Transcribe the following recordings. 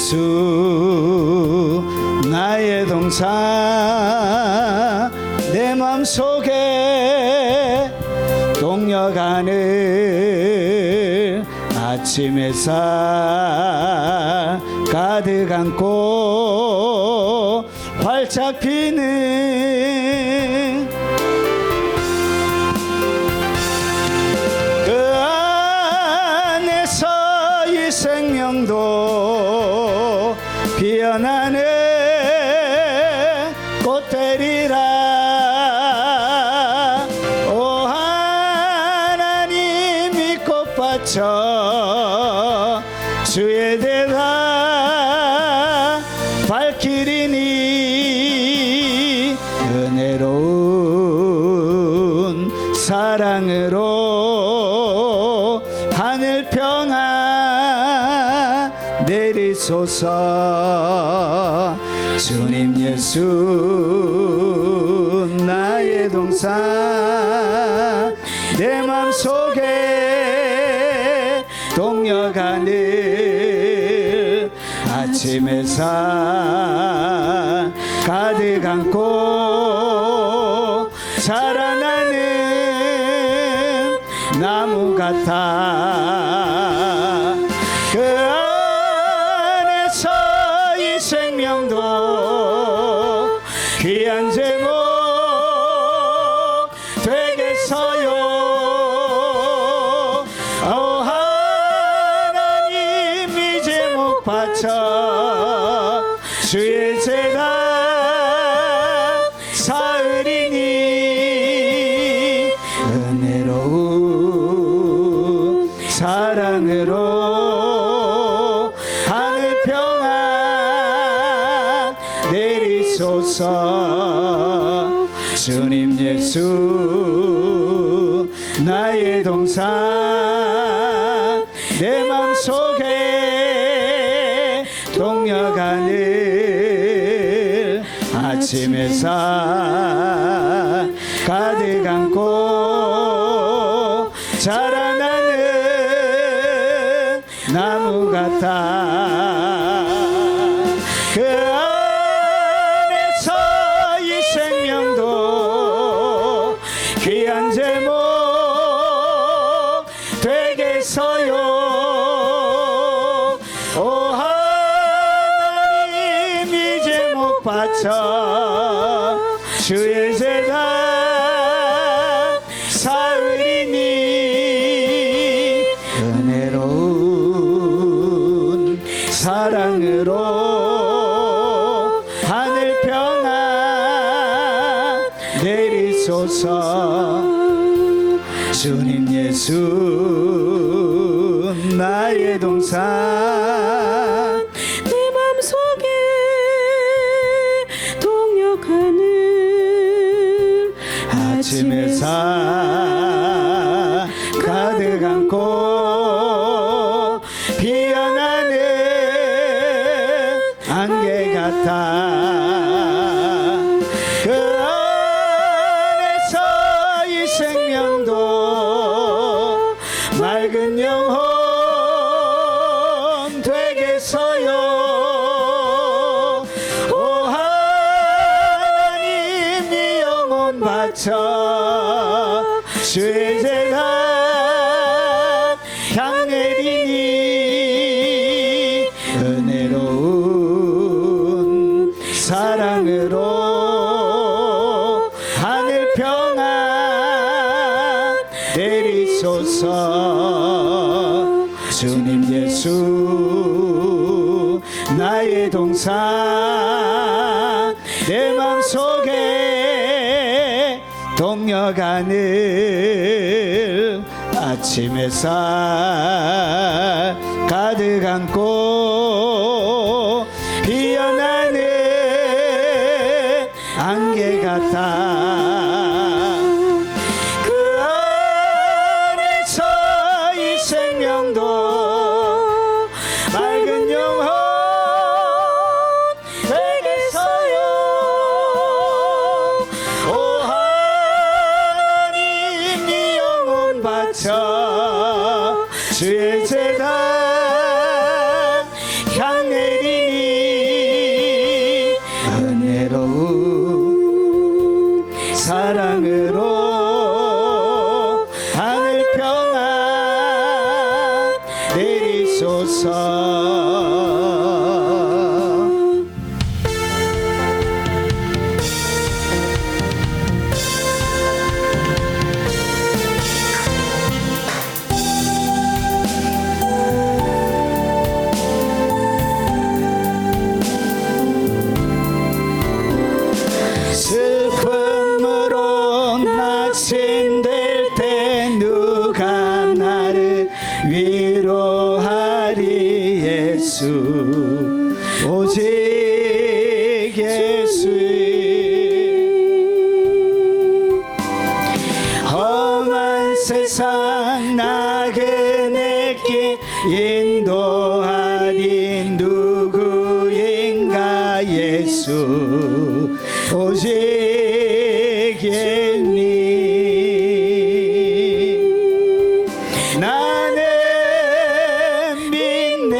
예수 나의 동산 내 맘속에 동력하늘 아침 햇살 가득 안고 활짝 피는 그 안에서 이 생명도 피어나는 꽃 되리라. 오 하나님 이 꽃밭저 주의 대가 밝히리니 은혜로운 사랑으로 하늘 평안 내리소서. 주님 예수 나의 동산 내 맘속에 동력하늘 아침 햇살 가득 안고 자라나는 나무 같아. 그 안에서 이 생명도 귀한 제목 되겠어요. 오 하나님 이 제목 바쳐 주의 제가 사으리니 은혜로운 사랑으로 하늘 평안 내리소서. 주님 예수 나의 동산 내 맘속에 동력하늘 아침 햇살 가득 안고 자라나는 나무 같아. 그 안에서 이 생명도 귀한 제목 되겠어요. 오 하나님 이 제목 바쳐 주의 제가 사으리니 은혜로운 사랑으로 하늘 평안 내리소서. 주님 예수 나의 동산 내 맘속에 동력하는 아침 햇살 가득 안고 피어나는 안개 같아. 그 안에서 이 생명도 맑은 영혼 되겠어요. 오 하나님 이 영혼 바쳐 주의 제가 향내리니 은혜로운 사랑으로 하늘 평안 내리소서. 주님 예수 나의 동산 내 맘속에 동력하늘 아침 햇살 가득 안고 피어나는 안개 같아. 그 안에서 이 생명도 맑은 영혼 되겠어요. 오 하나님 이 영혼 바쳐 주의 제단 향내리 사랑으로 하늘 평안 내리소서. 슬픔으로 낙심될 때 누가 나를 위로하리. 예수 오직 예수. 험한 세상 나그네길 인도하리. 누구인가. 예수 오직 예니. 나는 믿네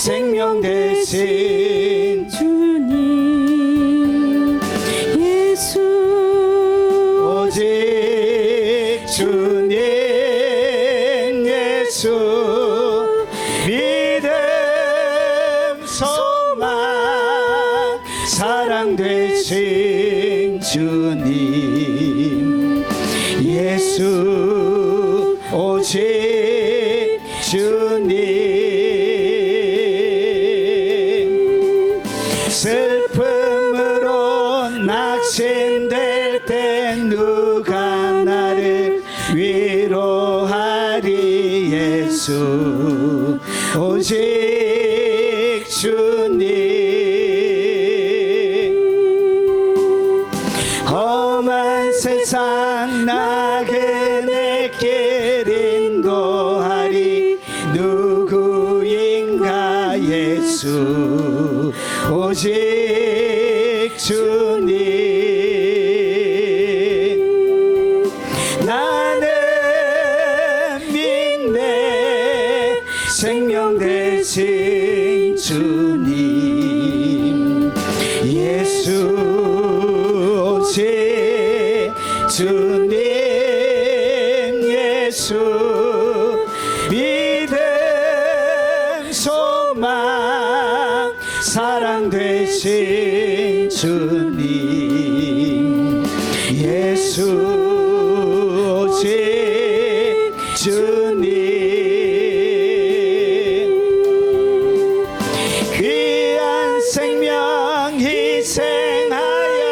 생명 대신 주님 예수 오직 주님 예수. 믿음 소망 사랑 되신 주님 예수 오직 주님. 슬픔으로 낙심될 때 누가 나를 위로하리. 예수 오직 주님. 험한 세상 나그네길 인도하리. 누구인가. 예수 오직 주님. 나는 믿네 생명 대신 주님 예수 오직 주님 예수. 믿음 소망 사랑 되신 주님 예수 오직 주님. 귀한 생명 희생하여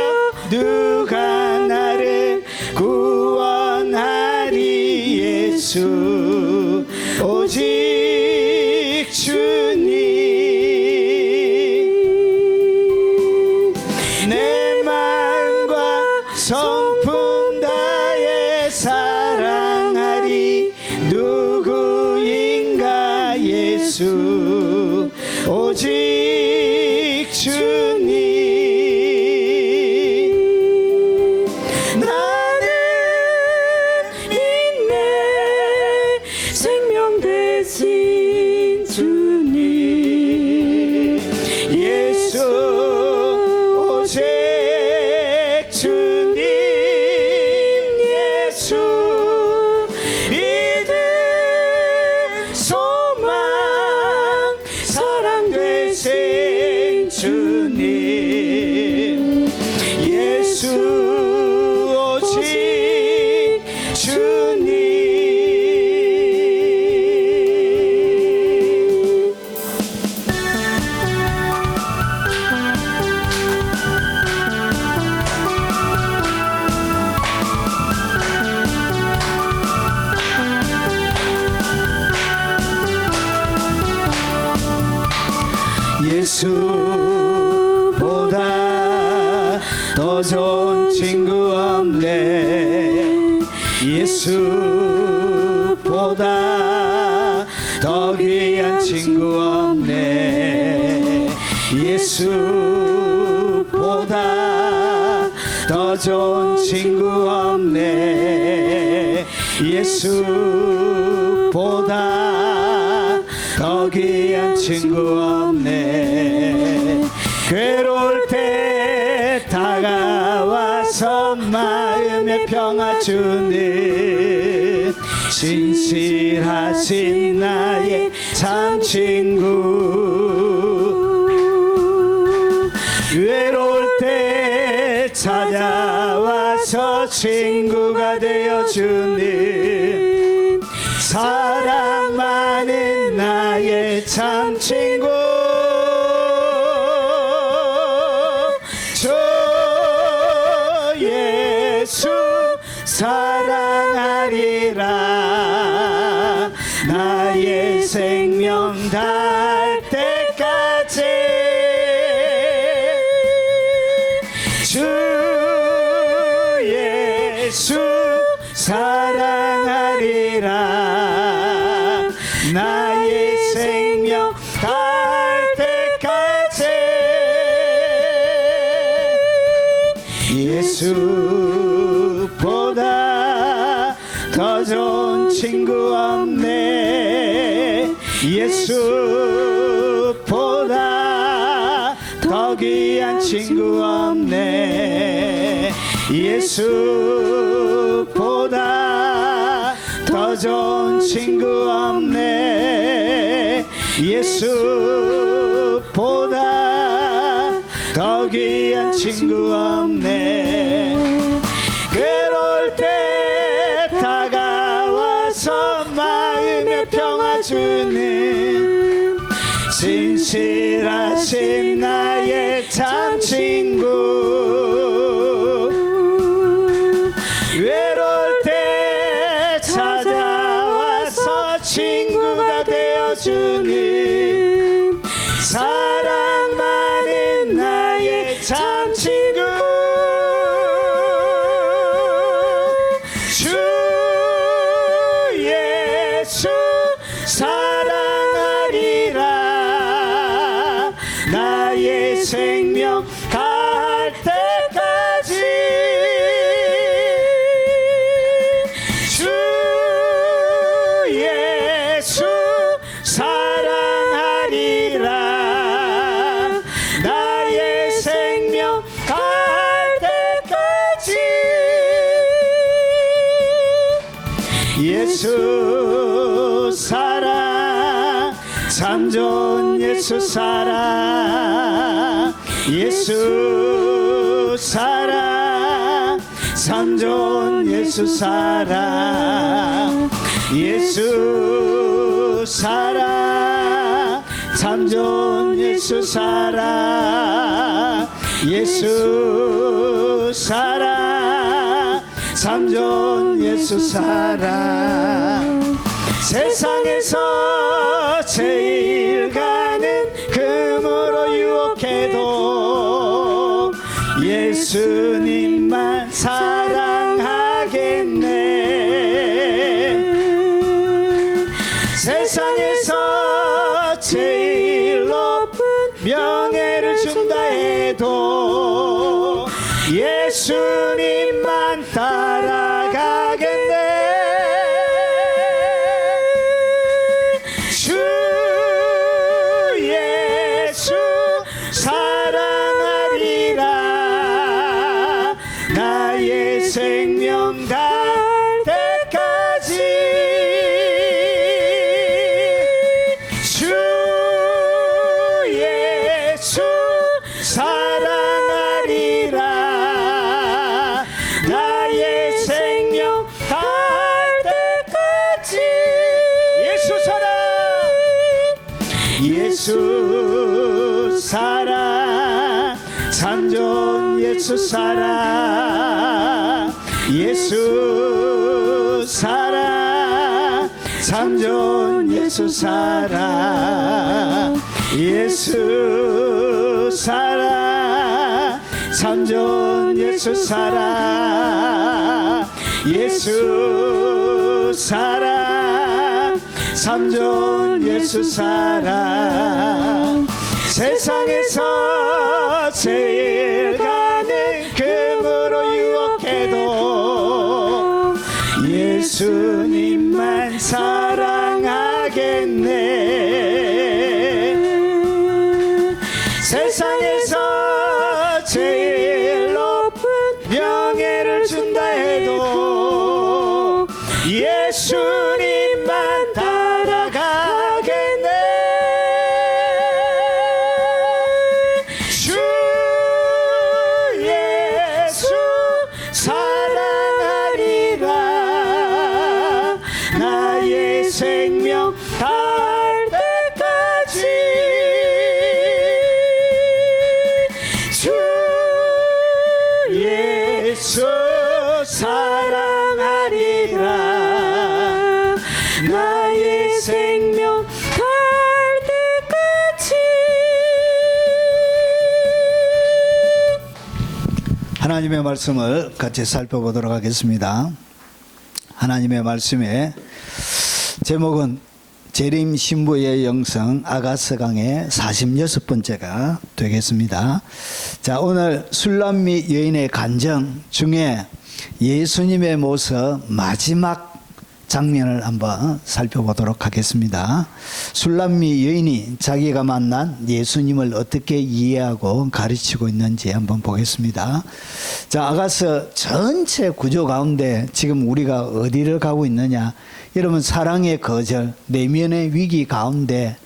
누가 나를 구원하리. 예수 오직 주님. 내 마음과 성품 다해 사랑하리. 누구인가. 예수 오직 주님. 나는 믿네 생명 대신 주님 예수 오직 주님 예수. 믿음 소망 사랑 되신 주님 예수 오직 주님. 예수보다 더 좋은 친구 없네. 예수보다 더 귀한 친구 없네. 예수보다 더 좋은 친구 없네. 예수보다 더 귀한 친구 없네. 괴로울 때 다가와 다가와서 마음의 평화 주는 진실하신 나의 참 친구. 외로울 때 찾아와서 친구가 되어주는 사랑 많은 나의 참 친구. 주 예수 사랑하리라. 나의 생명 닿을 때까지 주 예수 사랑하리라. 나의 생명 닿을 때까지 예수보다 더 좋은 친구 없네. 예수보다 더 귀한 친구 없네. 예수보다 더 좋은 친구 없네. 예수보다 더 귀한 친구 없네. 괴로울 때 다가와서 마음의 평화 주는 진실하신 나의 참 친구. 외로울 때 찾아와서 친구가 되어주는 사랑 많은 나의 참 친구. 주 예수 사랑하리라. 나의 생명 갈 때까지 주 예수 사랑하리라. 나의 생명 갈 때까지 예수 사랑 참 좋은 예수 사랑. 예수 사랑 참 좋은 예수 사랑. 예수 사랑 참 좋은 예수 사랑. 예수 사랑 참 좋은 예수 사랑. 세상에서 제일 가는 금으로 유혹해도 예수님만 사랑하겠네. 세상에서 제일 높은 명예를 준다 해도 예수님만 따라가겠네. 주 예수 사랑하리라. 나의 생명 닿을 때까지 주 예수 사랑하리라. 나의 생명 닿을 때까지 예수 사랑. 예수 사랑 참 좋은 예수 사랑. 예수 사랑 참 좋은 예수 사랑. 예수 사랑 참 좋은 예수 사랑. 예수 사랑 참 좋은 예수 사랑. 세상에서 제일 가는 금으로 유혹해도 예수님만 사랑하겠네. 세상에서 제일 높은 명 예수님만 따라가겠네. 주 예수 사랑하리라. 나의 생명 닿을 때까지 주 예수 사랑하리라. 나의 생명 갈 때까지. 하나님의 말씀을 같이 살펴보도록 하겠습니다. 하나님의 말씀의 제목은 재림 신부의 영성 아가서 강의 46번째가 되겠습니다. 자, 오늘 술람미 여인의 간정 중에 예수님의 모습 마지막 장면을 한번 살펴보도록 하겠습니다. 술람미 여인이 자기가 만난 예수님을 어떻게 이해하고 가르치고 있는지 한번 보겠습니다. 자, 아가서 전체 구조 가운데 지금 우리가 어디를 가고 있느냐? 여러분, 사랑의 거절, 내면의 위기 가운데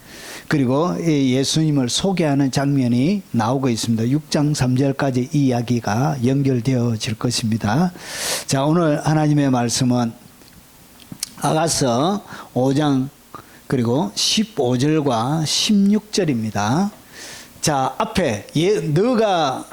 그리고 예수님을 소개하는 장면이 나오고 있습니다. 6장 3절까지 이 이야기가 연결되어질 것입니다. 자, 오늘 하나님의 말씀은 아가서 5장 그리고 15절과 16절입니다. 자, 앞에 너가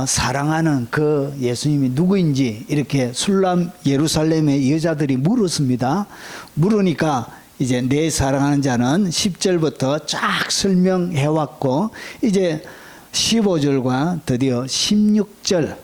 사랑하는 그 예수님이 누구인지 이렇게 술람 예루살렘의 여자들이 물었습니다. 물으니까 이제 내 사랑하는 자는 10절부터 쫙 설명해 왔고 이제 15절과 드디어 16절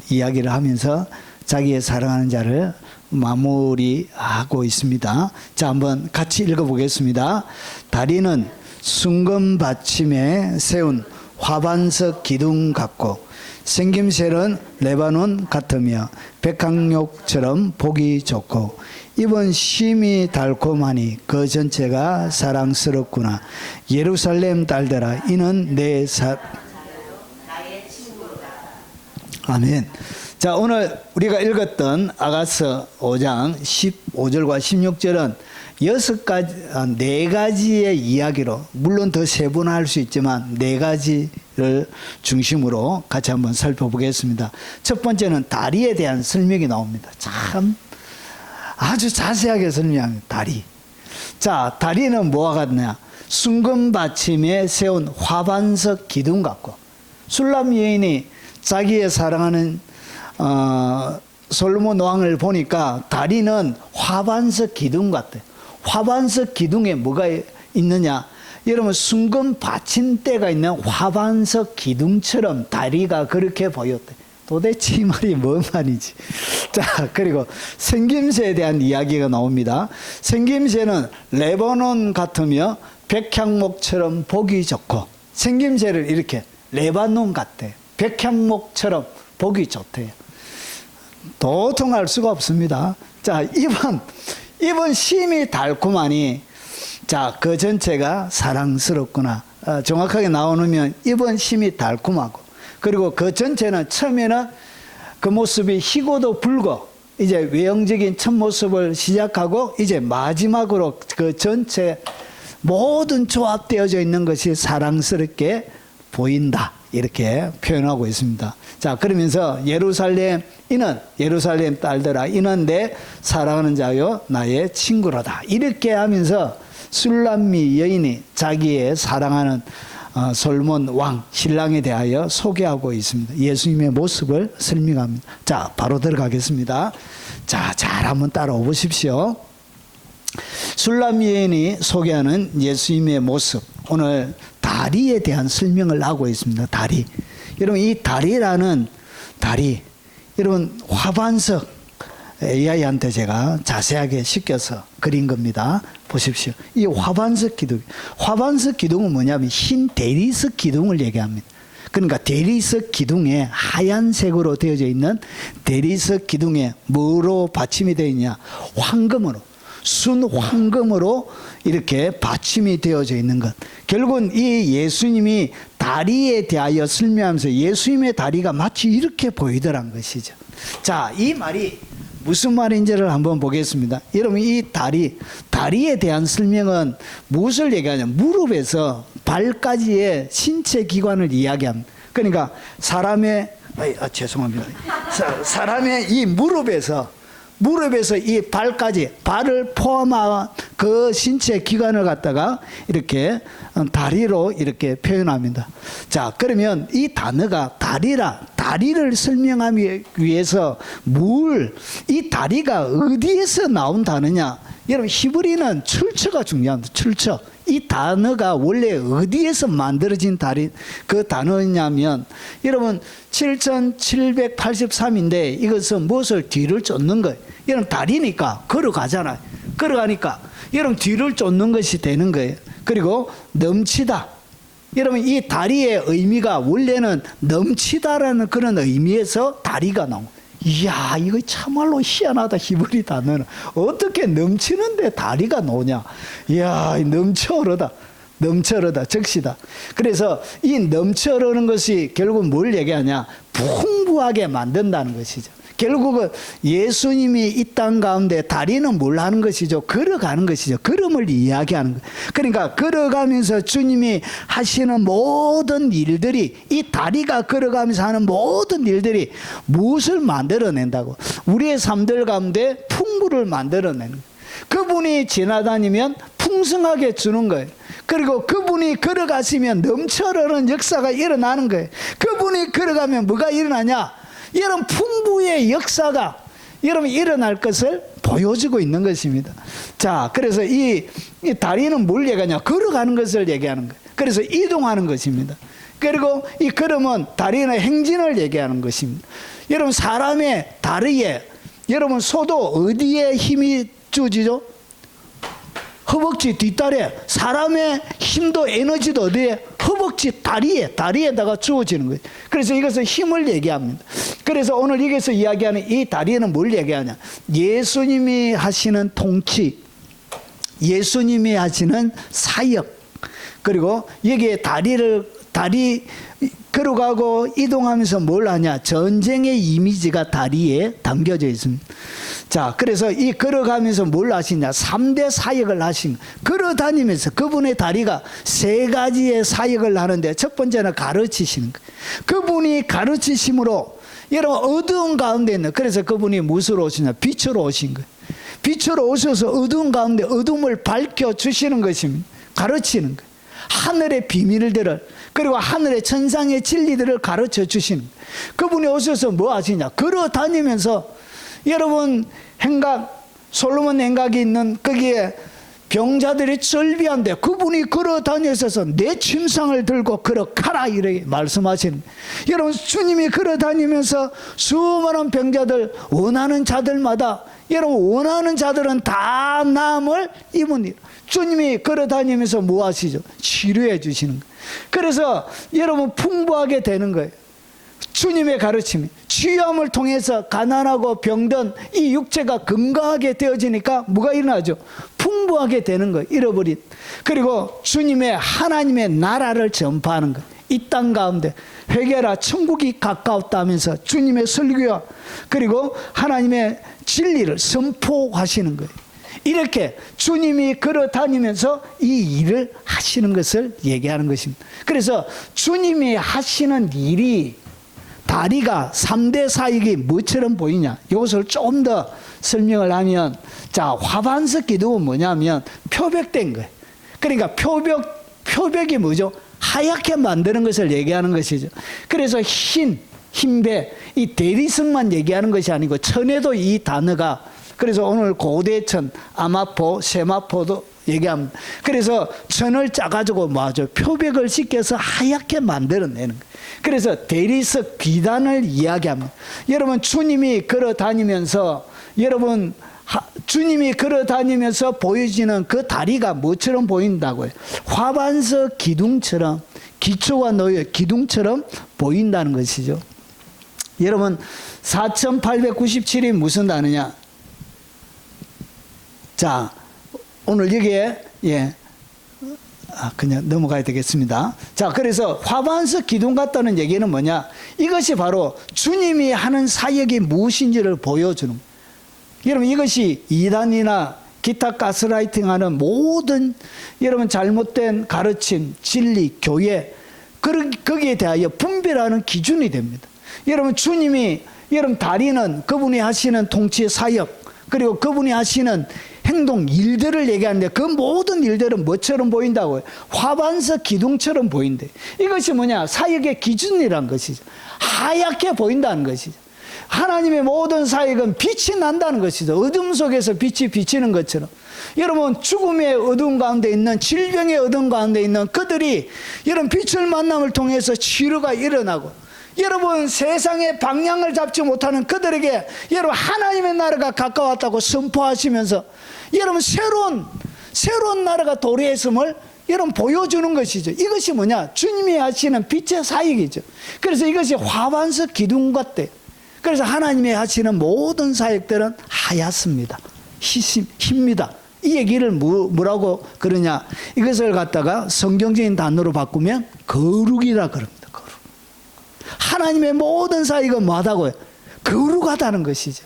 이야기를 하면서 자기의 사랑하는 자를 마무리하고 있습니다. 자, 한번 같이 읽어보겠습니다. 다리는 순금 받침에 세운 화반석 기둥 같고 생김새는 레바논 같으며 백향목처럼 보기 좋고 입은 심이 달콤하니 그 전체가 사랑스럽구나. 예루살렘 딸들아, 이는 내 아멘. 자, 오늘 우리가 읽었던 아가서 5장 15절과 16절은 4가지의 이야기로, 물론 더 세분화할 수 있지만 4가지를 중심으로 같이 한번 살펴보겠습니다. 첫 번째는 다리에 대한 설명이 나옵니다. 참 아주 자세하게 설명합니다. 다리. 자, 다리는 뭐와 같냐? 순금 받침에 세운 화반석 기둥 같고, 술람 여인이 자기의 사랑하는 솔로몬 왕을 보니까 다리는 화반석 기둥 같아요. 화반석 기둥에 뭐가 있느냐? 여러분, 순금 받침대가 있는 화반석 기둥처럼 다리가 그렇게 보였대. 도대체 이 말이 뭔 말이지? 자, 그리고 생김새에 대한 이야기가 나옵니다. 생김새는 레바논 같으며 백향목처럼 보기 좋고, 생김새를 이렇게 레바논 같대. 백향목처럼 보기 좋대요. 도통 알 수가 없습니다. 자, 입은 심이 달콤하니, 자, 그 전체가 사랑스럽구나. 정확하게 나오면 입은 심이 달콤하고, 그리고 그 전체는 처음에는 그 모습이 희고도 붉고, 이제 외형적인 첫 모습을 시작하고, 이제 마지막으로 그 전체 모든 조합되어져 있는 것이 사랑스럽게 보인다. 이렇게 표현하고 있습니다. 자, 그러면서 예루살렘 딸들아, 이는 내 사랑하는 자요 나의 친구로다. 이렇게 하면서 술람미 여인이 자기의 사랑하는 솔몬 왕 신랑에 대하여 소개하고 있습니다. 예수님의 모습을 설명합니다. 자, 바로 들어가겠습니다. 자, 잘 한번 따라오 보십시오. 술람미 여인이 소개하는 예수님의 모습, 오늘 다리에 대한 설명을 하고 있습니다. 다리. 여러분, 이 다리라는 다리, 여러분, 화반석, AI한테 제가 자세하게 시켜서 그린 겁니다. 보십시오. 이 화반석 기둥은 뭐냐면 흰 대리석 기둥을 얘기합니다. 그러니까 대리석 기둥에 하얀색으로 되어져 있는 대리석 기둥에 뭐로 받침이 되어 있냐? 황금으로. 순황금으로 이렇게 받침이 되어져 있는 것. 결국은 이 예수님이 다리에 대하여 설명하면서 예수님의 다리가 마치 이렇게 보이더란 것이죠. 자, 이 말이 무슨 말인지를 한번 보겠습니다. 여러분, 이 다리에 대한 설명은 무엇을 얘기하냐면 무릎에서 발까지의 신체 기관을 이야기합니다. 그러니까 죄송합니다. 사람의 이 무릎에서 이 발까지, 발을 포함한 그 신체 기관을 갖다가 이렇게 다리로 이렇게 표현합니다. 자, 그러면 이 단어가 다리를 설명하기 위해서 이 다리가 어디에서 나온 단어냐? 여러분, 히브리는 출처가 중요합니다. 출처. 이 단어가 원래 어디에서 만들어진 그 단어냐면, 여러분, 7783인데 이것은 무엇을 뒤를 쫓는 거예요. 여러분, 다리니까 걸어가잖아요. 걸어가니까 여러분 뒤를 쫓는 것이 되는 거예요. 그리고 넘치다. 여러분, 이 다리의 의미가 원래는 넘치다라는 그런 의미에서 다리가 나온 거예요. 이야, 이거 참말로 희한하다. 히브리 단어는 어떻게 넘치는데 다리가 나오냐. 이야, 넘쳐 흐르다. 적시다. 그래서 이 넘쳐 흐르는 것이 결국 뭘 얘기하냐? 풍부하게 만든다는 것이죠. 결국은 예수님이 이 땅 가운데 다리는 뭘 하는 것이죠? 걸어가는 것이죠. 걸음을 이야기하는 거예요. 그러니까 걸어가면서 주님이 하시는 모든 일들이, 이 다리가 걸어가면서 하는 모든 일들이 무엇을 만들어낸다고? 우리의 삶들 가운데 풍부를 만들어내는 거예요. 그분이 지나다니면 풍성하게 주는 거예요. 그리고 그분이 걸어가시면 넘쳐흐르는 역사가 일어나는 거예요. 그분이 걸어가면 뭐가 일어나냐? 여러분, 풍부의 역사가 여러분 일어날 것을 보여주고 있는 것입니다. 자, 그래서 이 다리는 뭘 얘기하냐? 걸어가는 것을 얘기하는 거예요. 그래서 이동하는 것입니다. 그리고 이 걸음은, 다리는 행진을 얘기하는 것입니다. 여러분, 사람의 다리에, 여러분, 소도 어디에 힘이 주어지죠? 허벅지 뒷다리에. 사람의 힘도 에너지도 어디에? 허벅지 다리에다가 주어지는 거예요. 그래서 이것은 힘을 얘기합니다. 그래서 오늘 여기서 이야기하는 이 다리는 뭘 얘기하냐? 예수님이 하시는 통치, 예수님이 하시는 사역, 그리고 여기에 다리 걸어가고 이동하면서 뭘 하냐? 전쟁의 이미지가 다리에 담겨져 있습니다. 자, 그래서 이 걸어가면서 뭘 하시냐? 3대 사역을 하신, 걸어다니면서 그분의 다리가 3가지의 사역을 하는데, 첫 번째는 가르치시는 거예요. 그분이 가르치심으로 여러분 어두운 가운데 있는, 그래서 그분이 무엇으로 오시냐? 빛으로 오신 거예요. 빛으로 오셔서 어두운 가운데 어둠을 밝혀주시는 것입니다. 가르치는 거예요. 하늘의 비밀들을, 그리고 하늘의 천상의 진리들을 가르쳐 주시는 거예요. 그분이 오셔서 뭐 하시냐? 걸어 다니면서, 여러분, 솔로몬 행각이 있는 거기에 병자들이 절비한데 그분이 걸어 다니셔서 내 침상을 들고 걸어가라, 이렇게 말씀하시는 거예요. 여러분, 주님이 걸어 다니면서 수많은 병자들, 원하는 자들마다, 여러분, 원하는 자들은 다 나음을 입은 일. 주님이 걸어 다니면서 뭐 하시죠? 치료해 주시는 거예요. 그래서 여러분 풍부하게 되는 거예요. 주님의 가르침이 치유함을 통해서 가난하고 병든 이 육체가 건강하게 되어지니까 뭐가 일어나죠? 풍부하게 되는 거예요. 잃어버린. 그리고 주님의 하나님의 나라를 전파하는 거예요. 이 땅 가운데 회개라, 천국이 가까웠다 하면서 주님의 설교와 그리고 하나님의 진리를 선포하시는 거예요. 이렇게 주님이 걸어 다니면서 이 일을 하시는 것을 얘기하는 것입니다. 그래서 주님이 하시는 일이, 다리가 3대 사역이 뭐처럼 보이냐? 이것을 좀 더 설명을 하면, 자, 화반석 기둥은 뭐냐면 표백된 거예요. 그러니까 표백이 뭐죠? 하얗게 만드는 것을 얘기하는 것이죠. 그래서 흰배, 이 대리석만 얘기하는 것이 아니고 천에도 이 단어가, 그래서 오늘 고대천, 아마포, 세마포도 얘기합니다. 그래서 천을 짜가지고 뭐하죠? 표백을 씻겨서 하얗게 만들어내는 거예요. 그래서 대리석 비단을 이야기합니다. 여러분, 주님이 걸어 다니면서, 여러분, 주님이 걸어 다니면서 보여지는 그 다리가 뭐처럼 보인다고요? 화반석 기둥처럼, 기초가 놓여 기둥처럼 보인다는 것이죠. 여러분, 4897이 무슨 단어냐? 자, 오늘 여기에, 그냥 넘어가야 되겠습니다. 자, 그래서 화반석 기둥 같다는 얘기는 뭐냐? 이것이 바로 주님이 하는 사역이 무엇인지를 보여주는 거예요. 여러분 이것이 이단이나 기타 가스라이팅하는 모든 여러분 잘못된 가르침, 진리, 교회 거기에 대하여 분별하는 기준이 됩니다. 여러분 주님이 여러분 다리는 그분이 하시는 통치 사역 그리고 그분이 하시는 행동 일들을 얘기하는데 그 모든 일들은 뭐처럼 보인다고요? 화반석 기둥처럼 보인대. 이것이 뭐냐? 사역의 기준이란 것이죠. 하얗게 보인다는 것이죠. 하나님의 모든 사역은 빛이 난다는 것이죠. 어둠 속에서 빛이 비치는 것처럼. 여러분 죽음의 어둠 가운데 있는 질병의 어둠 가운데 있는 그들이 여러분 빛을 만남을 통해서 치료가 일어나고 여러분 세상의 방향을 잡지 못하는 그들에게 여러분 하나님의 나라가 가까웠다고 선포하시면서 여러분 새로운 나라가 도래했음을 여러분 보여주는 것이죠. 이것이 뭐냐? 주님이 하시는 빛의 사역이죠. 그래서 이것이 화반석 기둥 같대요. 그래서 하나님이 하시는 모든 사역들은 하얗습니다. 힙니다. 이 얘기를 뭐라고 그러냐? 이것을 갖다가 성경적인 단어로 바꾸면 거룩이라 그럽니다. 거룩. 하나님의 모든 사역은 뭐하다고요? 거룩하다는 것이죠.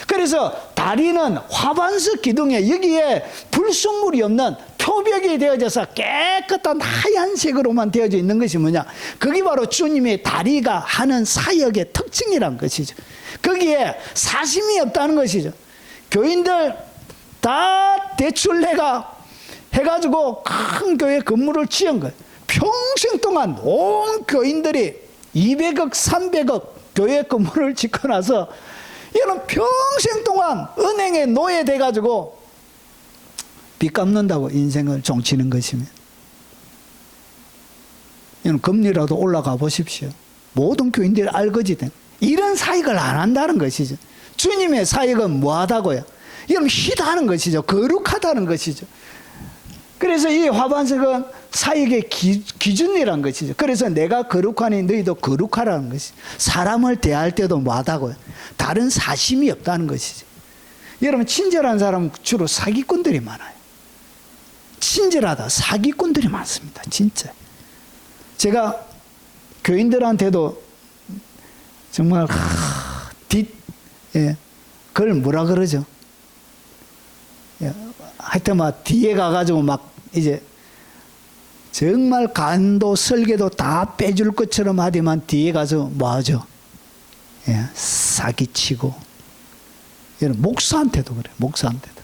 그래서 다리는 화반석 기둥에 여기에 불순물이 없는 표벽이 되어져서 깨끗한 하얀색으로만 되어져 있는 것이 뭐냐? 그게 바로 주님의 다리가 하는 사역의 특징이란 것이죠. 거기에 사심이 없다는 것이죠. 교인들 다 대출 내가 해가지고 큰 교회 건물을 지은 거예요. 평생 동안 온 교인들이 200억, 300억 교회 건물을 짓고 나서 이런 평생 동안 은행에 노예돼가지고 빚 갚는다고 인생을 종치는 것이면 이런 금리라도 올라가 보십시오. 모든 교인들이 알거지된 이런 사역을 안 한다는 것이죠. 주님의 사역은 뭐하다고요? 이런 희다는 것이죠. 거룩하다는 것이죠. 그래서 이 화반석은 사역의 기준이란 것이죠. 그래서 내가 거룩하니 너희도 거룩하라는 것이죠. 사람을 대할 때도 뭐하다고요? 다른 사심이 없다는 것이죠. 여러분 친절한 사람은 주로 사기꾼들이 많아요. 친절하다 사기꾼들이 많습니다. 진짜. 제가 교인들한테도 정말 그걸 뭐라 그러죠? 하여튼 막 뒤에 가가지고 막 이제 정말 간도 설계도 다 빼줄 것처럼 하더만 뒤에 가서 뭐 하죠? 사기치고. 여러분 목사한테도 그래요. 목사한테도.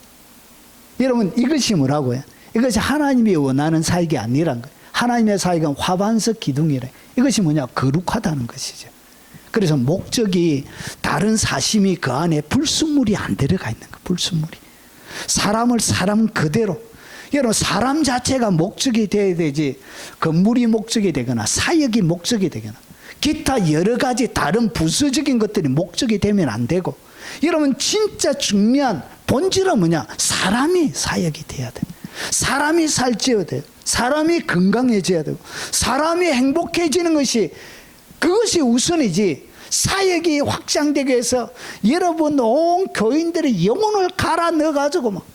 여러분 이것이 뭐라고요? 이것이 하나님이 원하는 사역이 아니란 거예요. 하나님의 사역은 화반석 기둥이래. 이것이 뭐냐? 거룩하다는 것이죠. 그래서 목적이 다른 사심이 그 안에 불순물이 안 들어가 있는 거예요. 불순물이. 사람을 사람 그대로. 여러분 사람 자체가 목적이 되어야 되지 건물이 목적이 되거나 사역이 목적이 되거나 기타 여러 가지 다른 부수적인 것들이 목적이 되면 안 되고 여러분 진짜 중요한 본질은 뭐냐? 사람이 사역이 돼야 돼. 사람이 살찌어야 돼요. 사람이 건강해져야 되고 사람이 행복해지는 것이 그것이 우선이지 사역이 확장되기 위해서 여러분 온 교인들의 영혼을 갈아 넣어가지고 막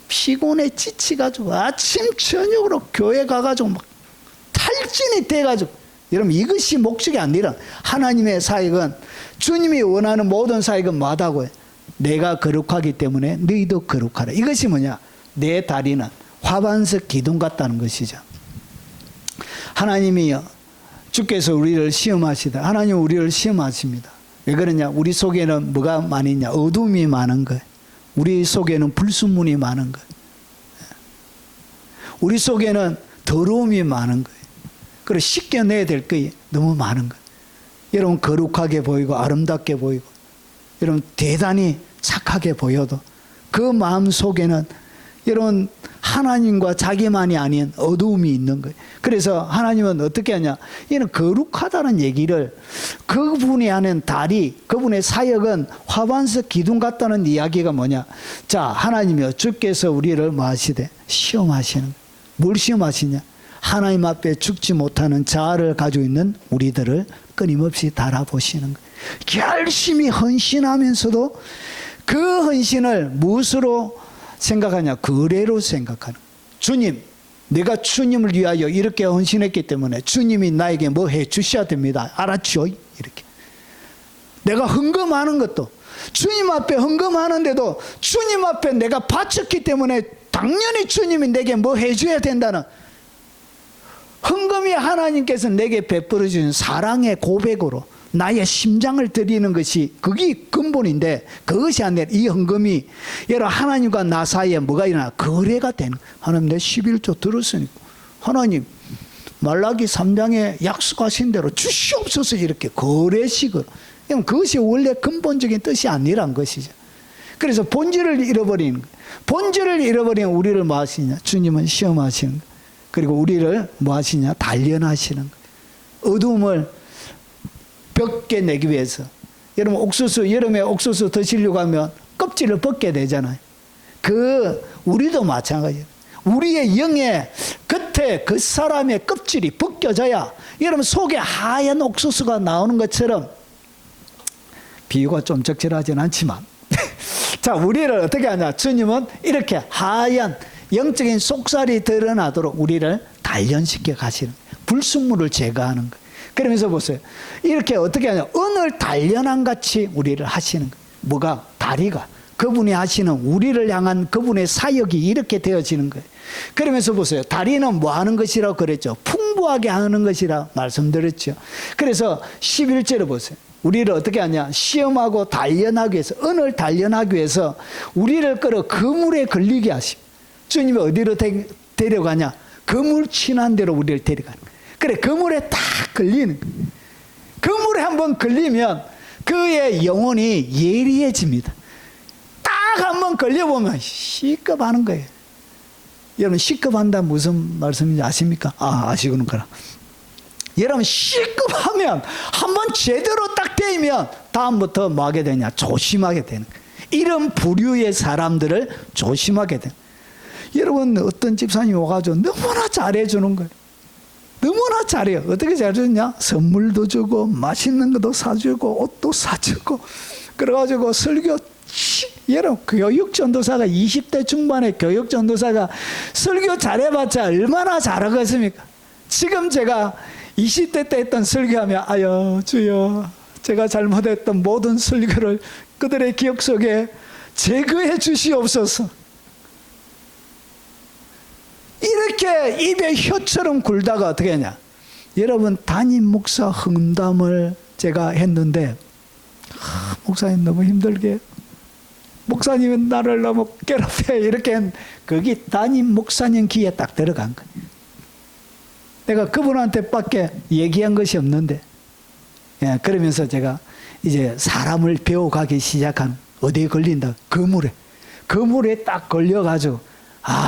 피곤해 지치가지고 아침 저녁으로 교회 가가지고 막 탈진이 돼가지고 여러분 이것이 목적이 아니라 하나님의 사역은 주님이 원하는 모든 사역은 뭐하다고요? 내가 거룩하기 때문에 너희도 거룩하라. 이것이 뭐냐? 내 다리는 화반석 기둥 같다는 것이죠. 하나님이요 주께서 우리를 시험하시다. 하나님 우리를 시험하십니다. 왜 그러냐? 우리 속에는 뭐가 많이 있냐? 어둠이 많은 거예요. 우리 속에는 불순물이 많은 거예요. 우리 속에는 더러움이 많은 거예요. 그리고 씻겨내야 될 것이 너무 많은 거예요. 여러분 거룩하게 보이고 아름답게 보이고 여러분 대단히 착하게 보여도 그 마음 속에는 여러분 하나님과 자기만이 아닌 어두움이 있는 거예요. 그래서 하나님은 어떻게 하냐? 이는 거룩하다는 얘기를 그분이 하는 다리, 그분의 사역은 화반석 기둥 같다는 이야기가 뭐냐? 자, 하나님이여 주께서 우리를 뭐 하시되? 시험하시는 거예요. 뭘 시험하시냐? 하나님 앞에 죽지 못하는 자아를 가지고 있는 우리들을 끊임없이 달아보시는 거예요. 열심히 헌신하면서도 그 헌신을 무엇으로 생각하냐? 거래로 생각하는 거예요. 주님, 내가 주님을 위하여 이렇게 헌신했기 때문에 주님이 나에게 뭐 해 주셔야 됩니다. 알았죠? 이렇게. 내가 헌금하는 것도 주님 앞에 헌금하는데도 주님 앞에 내가 바쳤기 때문에 당연히 주님이 내게 뭐 해줘야 된다는, 헌금이 하나님께서 내게 베풀어 주신 사랑의 고백으로 나의 심장을 드리는 것이 그게 근본인데, 그것이 아니라 이 헌금이 여러분 하나님과 나 사이에 뭐가 일어나? 거래가 되는 거예요. 하나님, 내 11조 들었으니까 하나님 말라기 3장에 약속하신 대로 주시옵소서, 이렇게 거래식으로. 그것이 원래 근본적인 뜻이 아니란 것이죠. 그래서 본질을 잃어버리는 거예요. 본질을 잃어버리면 우리를 뭐 하시냐? 주님은 시험하시는 거예요. 그리고 우리를 뭐 하시냐? 단련하시는 거예요. 어두움을 벗게 내기 위해서. 여러분 옥수수, 여름에 옥수수 드시려고 하면 껍질을 벗게 되잖아요. 우리도 마찬가지예요. 우리의 영의 겉에 그 사람의 껍질이 벗겨져야 여러분 속에 하얀 옥수수가 나오는 것처럼, 비유가 좀 적절하진 않지만 자, 우리를 어떻게 하냐? 주님은 이렇게 하얀 영적인 속살이 드러나도록 우리를 단련시켜 가시는 거예요. 불순물을 제거하는 거예요. 그러면서 보세요. 이렇게 어떻게 하냐? 은을 단련한 같이 우리를 하시는 거예요. 뭐가? 다리가. 그분이 하시는 우리를 향한 그분의 사역이 이렇게 되어지는 거예요. 그러면서 보세요. 다리는 뭐 하는 것이라고 그랬죠? 풍부하게 하는 것이라 말씀드렸죠. 그래서 11절에 보세요. 우리를 어떻게 하냐? 시험하고 단련하기 위해서, 은을 단련하기 위해서 우리를 끌어 그물에 걸리게 하시고, 주님이 어디로 데려가냐? 그물 친한 데로 우리를 데려가는 거예요. 그래, 그물에 딱 걸리는 거예요. 그물에 한번 걸리면 그의 영혼이 예리해집니다. 딱 한번 걸려보면 시급하는 거예요. 여러분, 시급한다 무슨 말씀인지 아십니까? 아시구나. 여러분, 시급하면 한번 제대로 딱 되면 다음부터 뭐 하게 되냐? 조심하게 되는 거예요. 이런 부류의 사람들을 조심하게 되는 거예요. 여러분, 어떤 집사님이 와가지고 너무나 잘해주는 거예요. 너무나 잘해요. 어떻게 잘해주냐? 선물도 주고 맛있는 것도 사주고 옷도 사주고, 그래가지고 설교, 여러분 교육전도사가 20대 중반의 교육전도사가 설교 잘해봤자 얼마나 잘하겠습니까? 지금 제가 20대 때 했던 설교하면 아유 주여, 제가 잘못했던 모든 설교를 그들의 기억 속에 제거해 주시옵소서. 이렇게 입에 혀처럼 굴다가 어떻게 하냐? 여러분, 담임 목사 흥담을 제가 했는데 목사님 너무 힘들게, 목사님은 나를 너무 괴롭혀, 이렇게 거기 담임 목사님 귀에 딱 들어간 거예요. 내가 그분한테 밖에 얘기한 것이 없는데, 그러면서 제가 이제 사람을 배워가기 시작한, 어디에 걸린다? 그물에 딱 걸려가지고,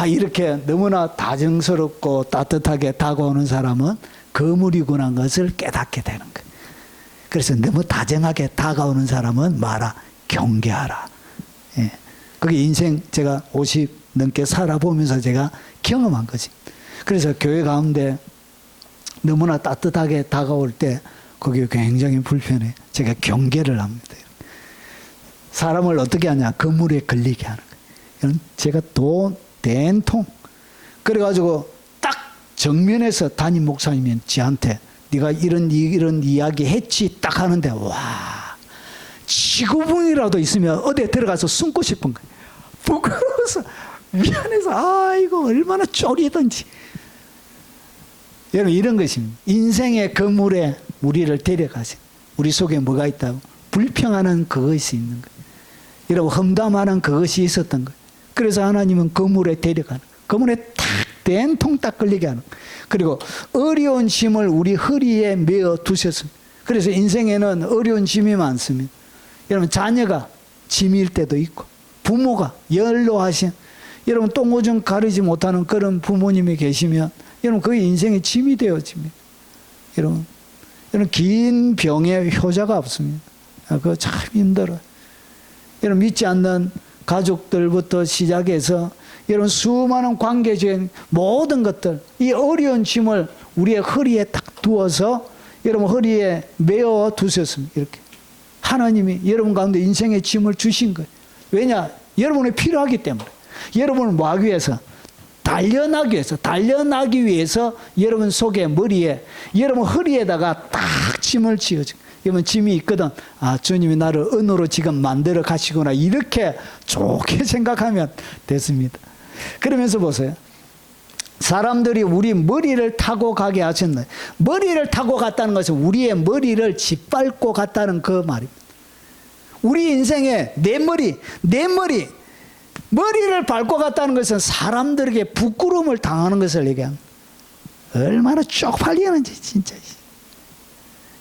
이렇게 너무나 다정스럽고 따뜻하게 다가오는 사람은 그물이구나 하는 것을 깨닫게 되는 거예요. 그래서 너무 다정하게 다가오는 사람은 말아, 경계하라. 그게 인생 제가 50 넘게 살아보면서 제가 경험한 거지. 그래서 교회 가운데 너무나 따뜻하게 다가올 때 그게 굉장히 불편해. 제가 경계를 합니다. 사람을 어떻게 하냐? 그물에 걸리게 하는 거예요. 제가 된통. 그래가지고 딱 정면에서 담임 목사님이 저한테 네가 이런 이야기 했지 딱 하는데, 와, 지구본이라도 있으면 어디에 들어가서 숨고 싶은 거예요. 부끄러워서, 미안해서, 이거 얼마나 쫄이든지. 여러분, 이런 것입니다. 인생의 그물에 우리를 데려가신, 우리 속에 뭐가 있다고? 불평하는 그것이 있는 거예요. 여러분, 험담하는 그것이 있었던 거예요. 그래서 하나님은 그물에 데려가는 거예요. 그물에 탁 된통 딱 걸리게 하는 거예요. 그리고 어려운 짐을 우리 허리에 메어 두셨습니다. 그래서 인생에는 어려운 짐이 많습니다. 여러분, 자녀가 짐일 때도 있고, 부모가 연로하신, 여러분 똥오줌 가리지 못하는 그런 부모님이 계시면 여러분 그게 인생의 짐이 되어집니다. 여러분 긴 병에 효자가 없습니다. 그거 참 힘들어요. 여러분, 믿지 않는 가족들부터 시작해서 여러분 수많은 관계적인 모든 것들, 이 어려운 짐을 우리의 허리에 딱 두어서 여러분 허리에 메어 두셨습니다. 이렇게 하나님이 여러분 가운데 인생의 짐을 주신 거예요. 왜냐? 여러분이 필요하기 때문에. 여러분을 뭐 하기 위해서? 단련하기 위해서 여러분 속에, 머리에, 여러분 허리에다가 딱 짐을 지어준 거예요. 이러면 짐이 있거든. 아, 주님이 나를 은으로 지금 만들어 가시구나. 이렇게 좋게 생각하면 됐습니다. 그러면서 보세요. 사람들이 우리 머리를 타고 가게 하셨네. 머리를 타고 갔다는 것은 우리의 머리를 짓밟고 갔다는 그 말입니다. 우리 인생에 내 머리를 밟고 갔다는 것은 사람들에게 부끄러움을 당하는 것을 얘기합니다. 얼마나 쪽팔리는지 진짜.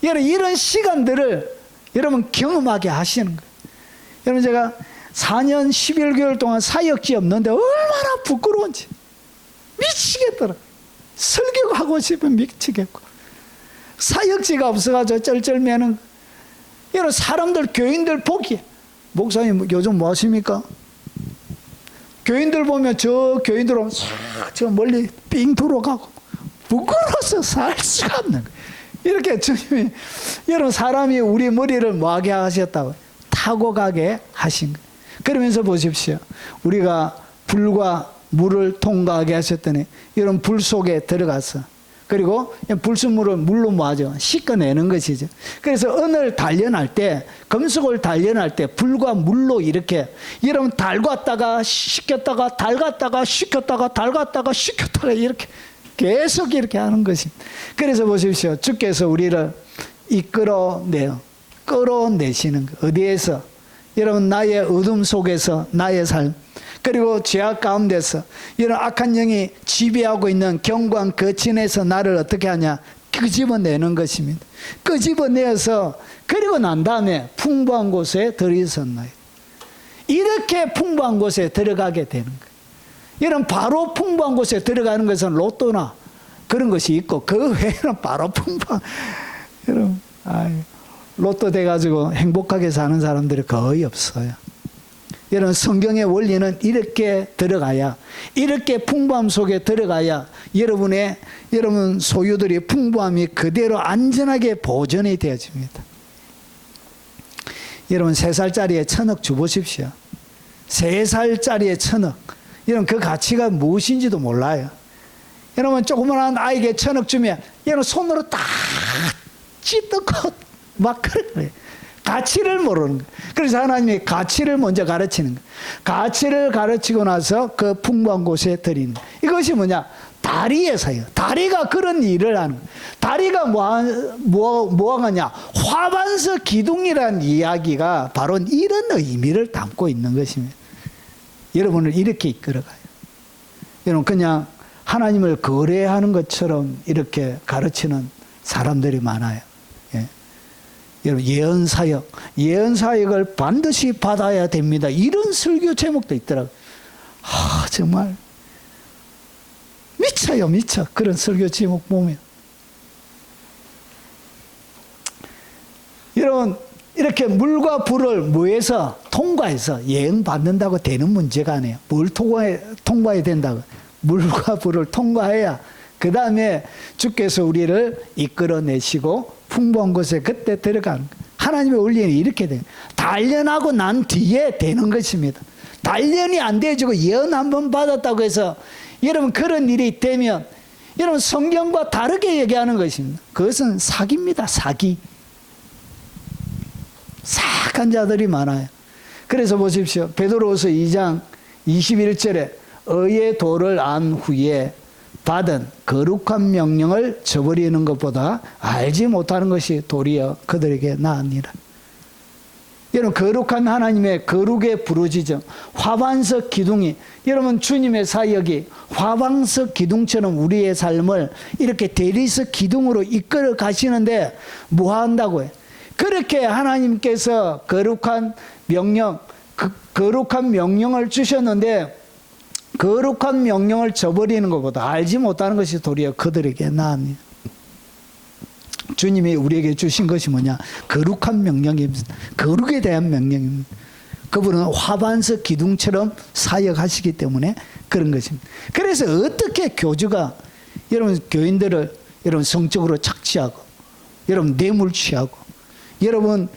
여러분 이런 시간들을 여러분 경험하게 하시는 거예요. 여러분 제가 4년 11개월 동안 사역지 없는데 얼마나 부끄러운지 미치겠더라. 설교가 하고 싶으면 미치겠고 사역지가 없어가지고 쩔쩔매는. 여러분 사람들 교인들 보기에 목사님 요즘 뭐 하십니까? 교인들 보면 저 교인들은 저 멀리 삥 돌아가고 부끄러워서 살 수가 없는 거예요. 이렇게 주님이 여러분 사람이 우리 머리를 뭐하게 하셨다고? 타고 가게 하신 거예요. 그러면서 보십시오. 우리가 불과 물을 통과하게 하셨더니 이런 불 속에 들어가서 그리고 불순물을 물로 뭐하죠? 씻어내는 것이죠. 그래서 은을 단련할 때 금속을 단련할 때 불과 물로 이렇게 여러분 달갔다가 식혔다가 달갔다가 식혔다가 달갔다가 식혔다가 이렇게 계속 이렇게 하는 것입니다. 그래서 보십시오. 주께서 우리를 끌어내시는 것. 어디에서? 여러분 나의 어둠 속에서 나의 삶 그리고 죄악 가운데서 이런 악한 영이 지배하고 있는 경관 거친에서 나를 어떻게 하냐? 끄집어내는 것입니다. 끄집어내어서 그리고 난 다음에 풍부한 곳에 들이섰나요? 이렇게 풍부한 곳에 들어가게 되는 거예요. 여러분 바로 풍부한 곳에 들어가는 것은 로또나 그런 것이 있고 그 외에는 바로 풍부한 여러분 로또 돼가지고 행복하게 사는 사람들이 거의 없어요. 여러분 성경의 원리는 이렇게 들어가야 이렇게 풍부함 속에 들어가야 여러분 소유들이 풍부함이 그대로 안전하게 보존이 되어집니다. 여러분 3살짜리에 1,000억 주보십시오. 3살짜리에 1,000억. 여러분 그 가치가 무엇인지도 몰라요. 여러분 조그만한 아이에게 1,000억 주면 여러분 손으로 딱 찢고 막 그런 거예요. 가치를 모르는 거예요. 그래서 하나님이 가치를 먼저 가르치는 거예요. 가치를 가르치고 나서 그 풍부한 곳에 드리는 거예요. 이것이 뭐냐? 다리에서요. 다리가 그런 일을 하는 거예요. 다리가 뭐 하냐? 화반석 기둥이라는 이야기가 바로 이런 의미를 담고 있는 것입니다. 여러분을 이렇게 이끌어가요. 여러분 그냥 하나님을 거래하는 것처럼 이렇게 가르치는 사람들이 많아요. 여러분 예언사역을 반드시 받아야 됩니다. 이런 설교 제목도 있더라고요. 정말 미쳐. 그런 설교 제목 보면 여러분 이렇게 물과 불을 뭐해서 통과해서 예언 받는다고 되는 문제가 아니에요. 뭘 통과해야 된다고? 물과 불을 통과해야 그 다음에 주께서 우리를 이끌어내시고 풍부한 곳에 그때 들어간 하나님의 원리는 이렇게 돼요. 단련하고 난 뒤에 되는 것입니다. 단련이 안 돼가지고 예언 한번 받았다고 해서 여러분 그런 일이 되면 여러분 성경과 다르게 얘기하는 것입니다. 그것은 사기입니다. 사기. 사악한 자들이 많아요. 그래서 보십시오. 베드로후서 2장 21절에 의의 도를 안 후에 받은 거룩한 명령을 저버리는 것보다 알지 못하는 것이 도리어 그들에게 나으니라. 여러분 거룩한 하나님의 거룩의 부르짖음 화반석 기둥이 여러분 주님의 사역이 화반석 기둥처럼 우리의 삶을 이렇게 대리석 기둥으로 이끌어 가시는데 뭐 한다고요? 그렇게 하나님께서 거룩한 명령을 주셨는데 거룩한 명령을 저버리는 것보다 알지 못하는 것이 도리어 그들에게 나으니라. 주님이 우리에게 주신 것이 뭐냐? 거룩한 명령입니다. 거룩에 대한 명령입니다. 그분은 화반석 기둥처럼 사역하시기 때문에 그런 것입니다. 그래서 어떻게 교주가 여러분 교인들을 여러분 성적으로 착취하고 여러분 뇌물 취하고 여러분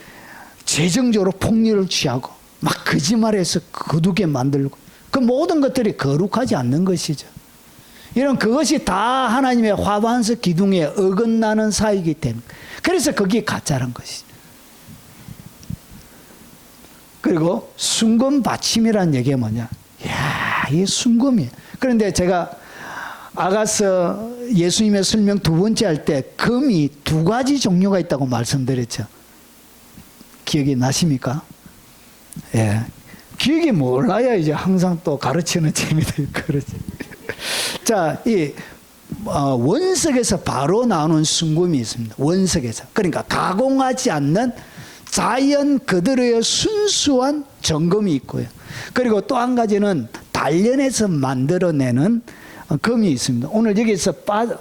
재정적으로 폭력을 취하고 막 거짓말해서 거두게 만들고 그 모든 것들이 거룩하지 않는 것이죠. 이런 그것이 다 하나님의 화반석 기둥에 어긋나는 사역이 되는 거예요. 그래서 그게 가짜란 것이죠. 그리고 순금 받침이라는 얘기가 뭐냐? 이야, 이게 순금이에요. 그런데 제가 아가서 예수님의 설명 두 번째 할 때 금이 두 가지 종류가 있다고 말씀드렸죠. 기억이 나십니까? 예. 기억이 몰라야 이제 항상 또 가르치는 재미도 있고 그러지. 자, 이 원석에서 바로 나오는 순금이 있습니다. 원석에서. 그러니까 가공하지 않는 자연 그대로의 순수한 정금이 있고요. 그리고 또 한 가지는 단련해서 만들어내는 금이 있습니다. 오늘 여기서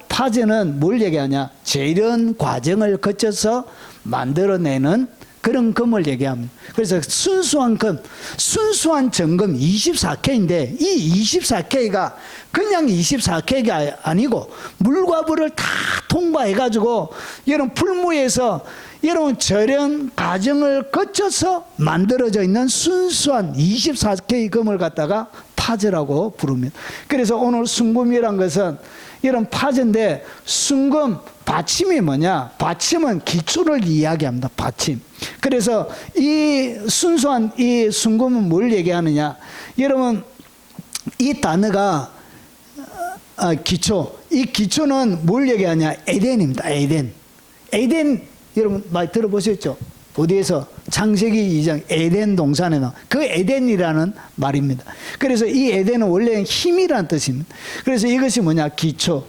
파제는 뭘 얘기하냐? 재련 과정을 거쳐서 만들어내는 그런 금을 얘기합니다. 그래서 순수한 금, 순수한 정금 24K인데 이 24K가 그냥 24K가 아니고 물과 불을 다 통과해가지고 여러분 풀무에서 여러분 절연 과정을 거쳐서 만들어져 있는 순수한 24K 금을 갖다가 파제라고 부릅니다. 그래서 오늘 순금이란 것은 이런 파제인데 순금 받침이 뭐냐? 받침은 기초를 이야기합니다. 받침. 그래서 이 순수한 이 순금은 뭘 얘기하느냐? 여러분 이 단어가 기초. 이 기초는 뭘 얘기하냐? 에덴입니다. 에덴. 에덴 여러분 많이 들어보셨죠? 어디에서? 창세기 2장 에덴 동산에 나온 그 에덴이라는 말입니다. 그래서 이 에덴은 원래는 힘이라는 뜻입니다. 그래서 이것이 뭐냐? 기초,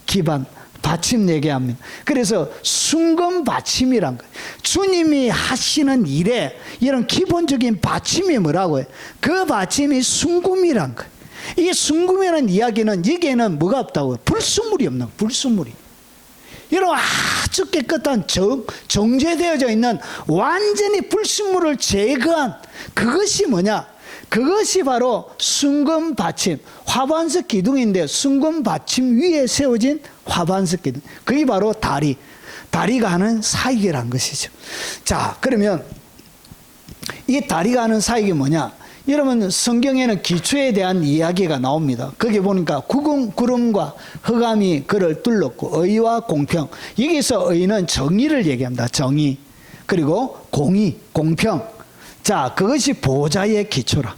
기반, 받침 얘기합니다. 그래서 순금 받침이란 거예요. 주님이 하시는 일에 이런 기본적인 받침이 뭐라고요? 그 받침이 순금이란 거예요. 이 순금이라는 이야기는 여기에는 뭐가 없다고요? 불순물이 없는 거예요. 불순물이. 여러분 아주 깨끗한 정제되어져 있는 완전히 불순물을 제거한 그것이 뭐냐? 그것이 바로 순금 받침, 화반석 기둥인데 순금 받침 위에 세워진 화반석 기둥. 그게 바로 다리가 하는 사역이란 것이죠. 자, 그러면 이 다리가 하는 사역이 뭐냐? 여러분 성경에는 기초에 대한 이야기가 나옵니다. 거기 보니까 구름과 흑암이 그를 둘렀고 의와 공평. 여기서 의는 정의를 얘기합니다. 정의. 그리고 공의, 공평. 자, 그것이 보좌의 기초라.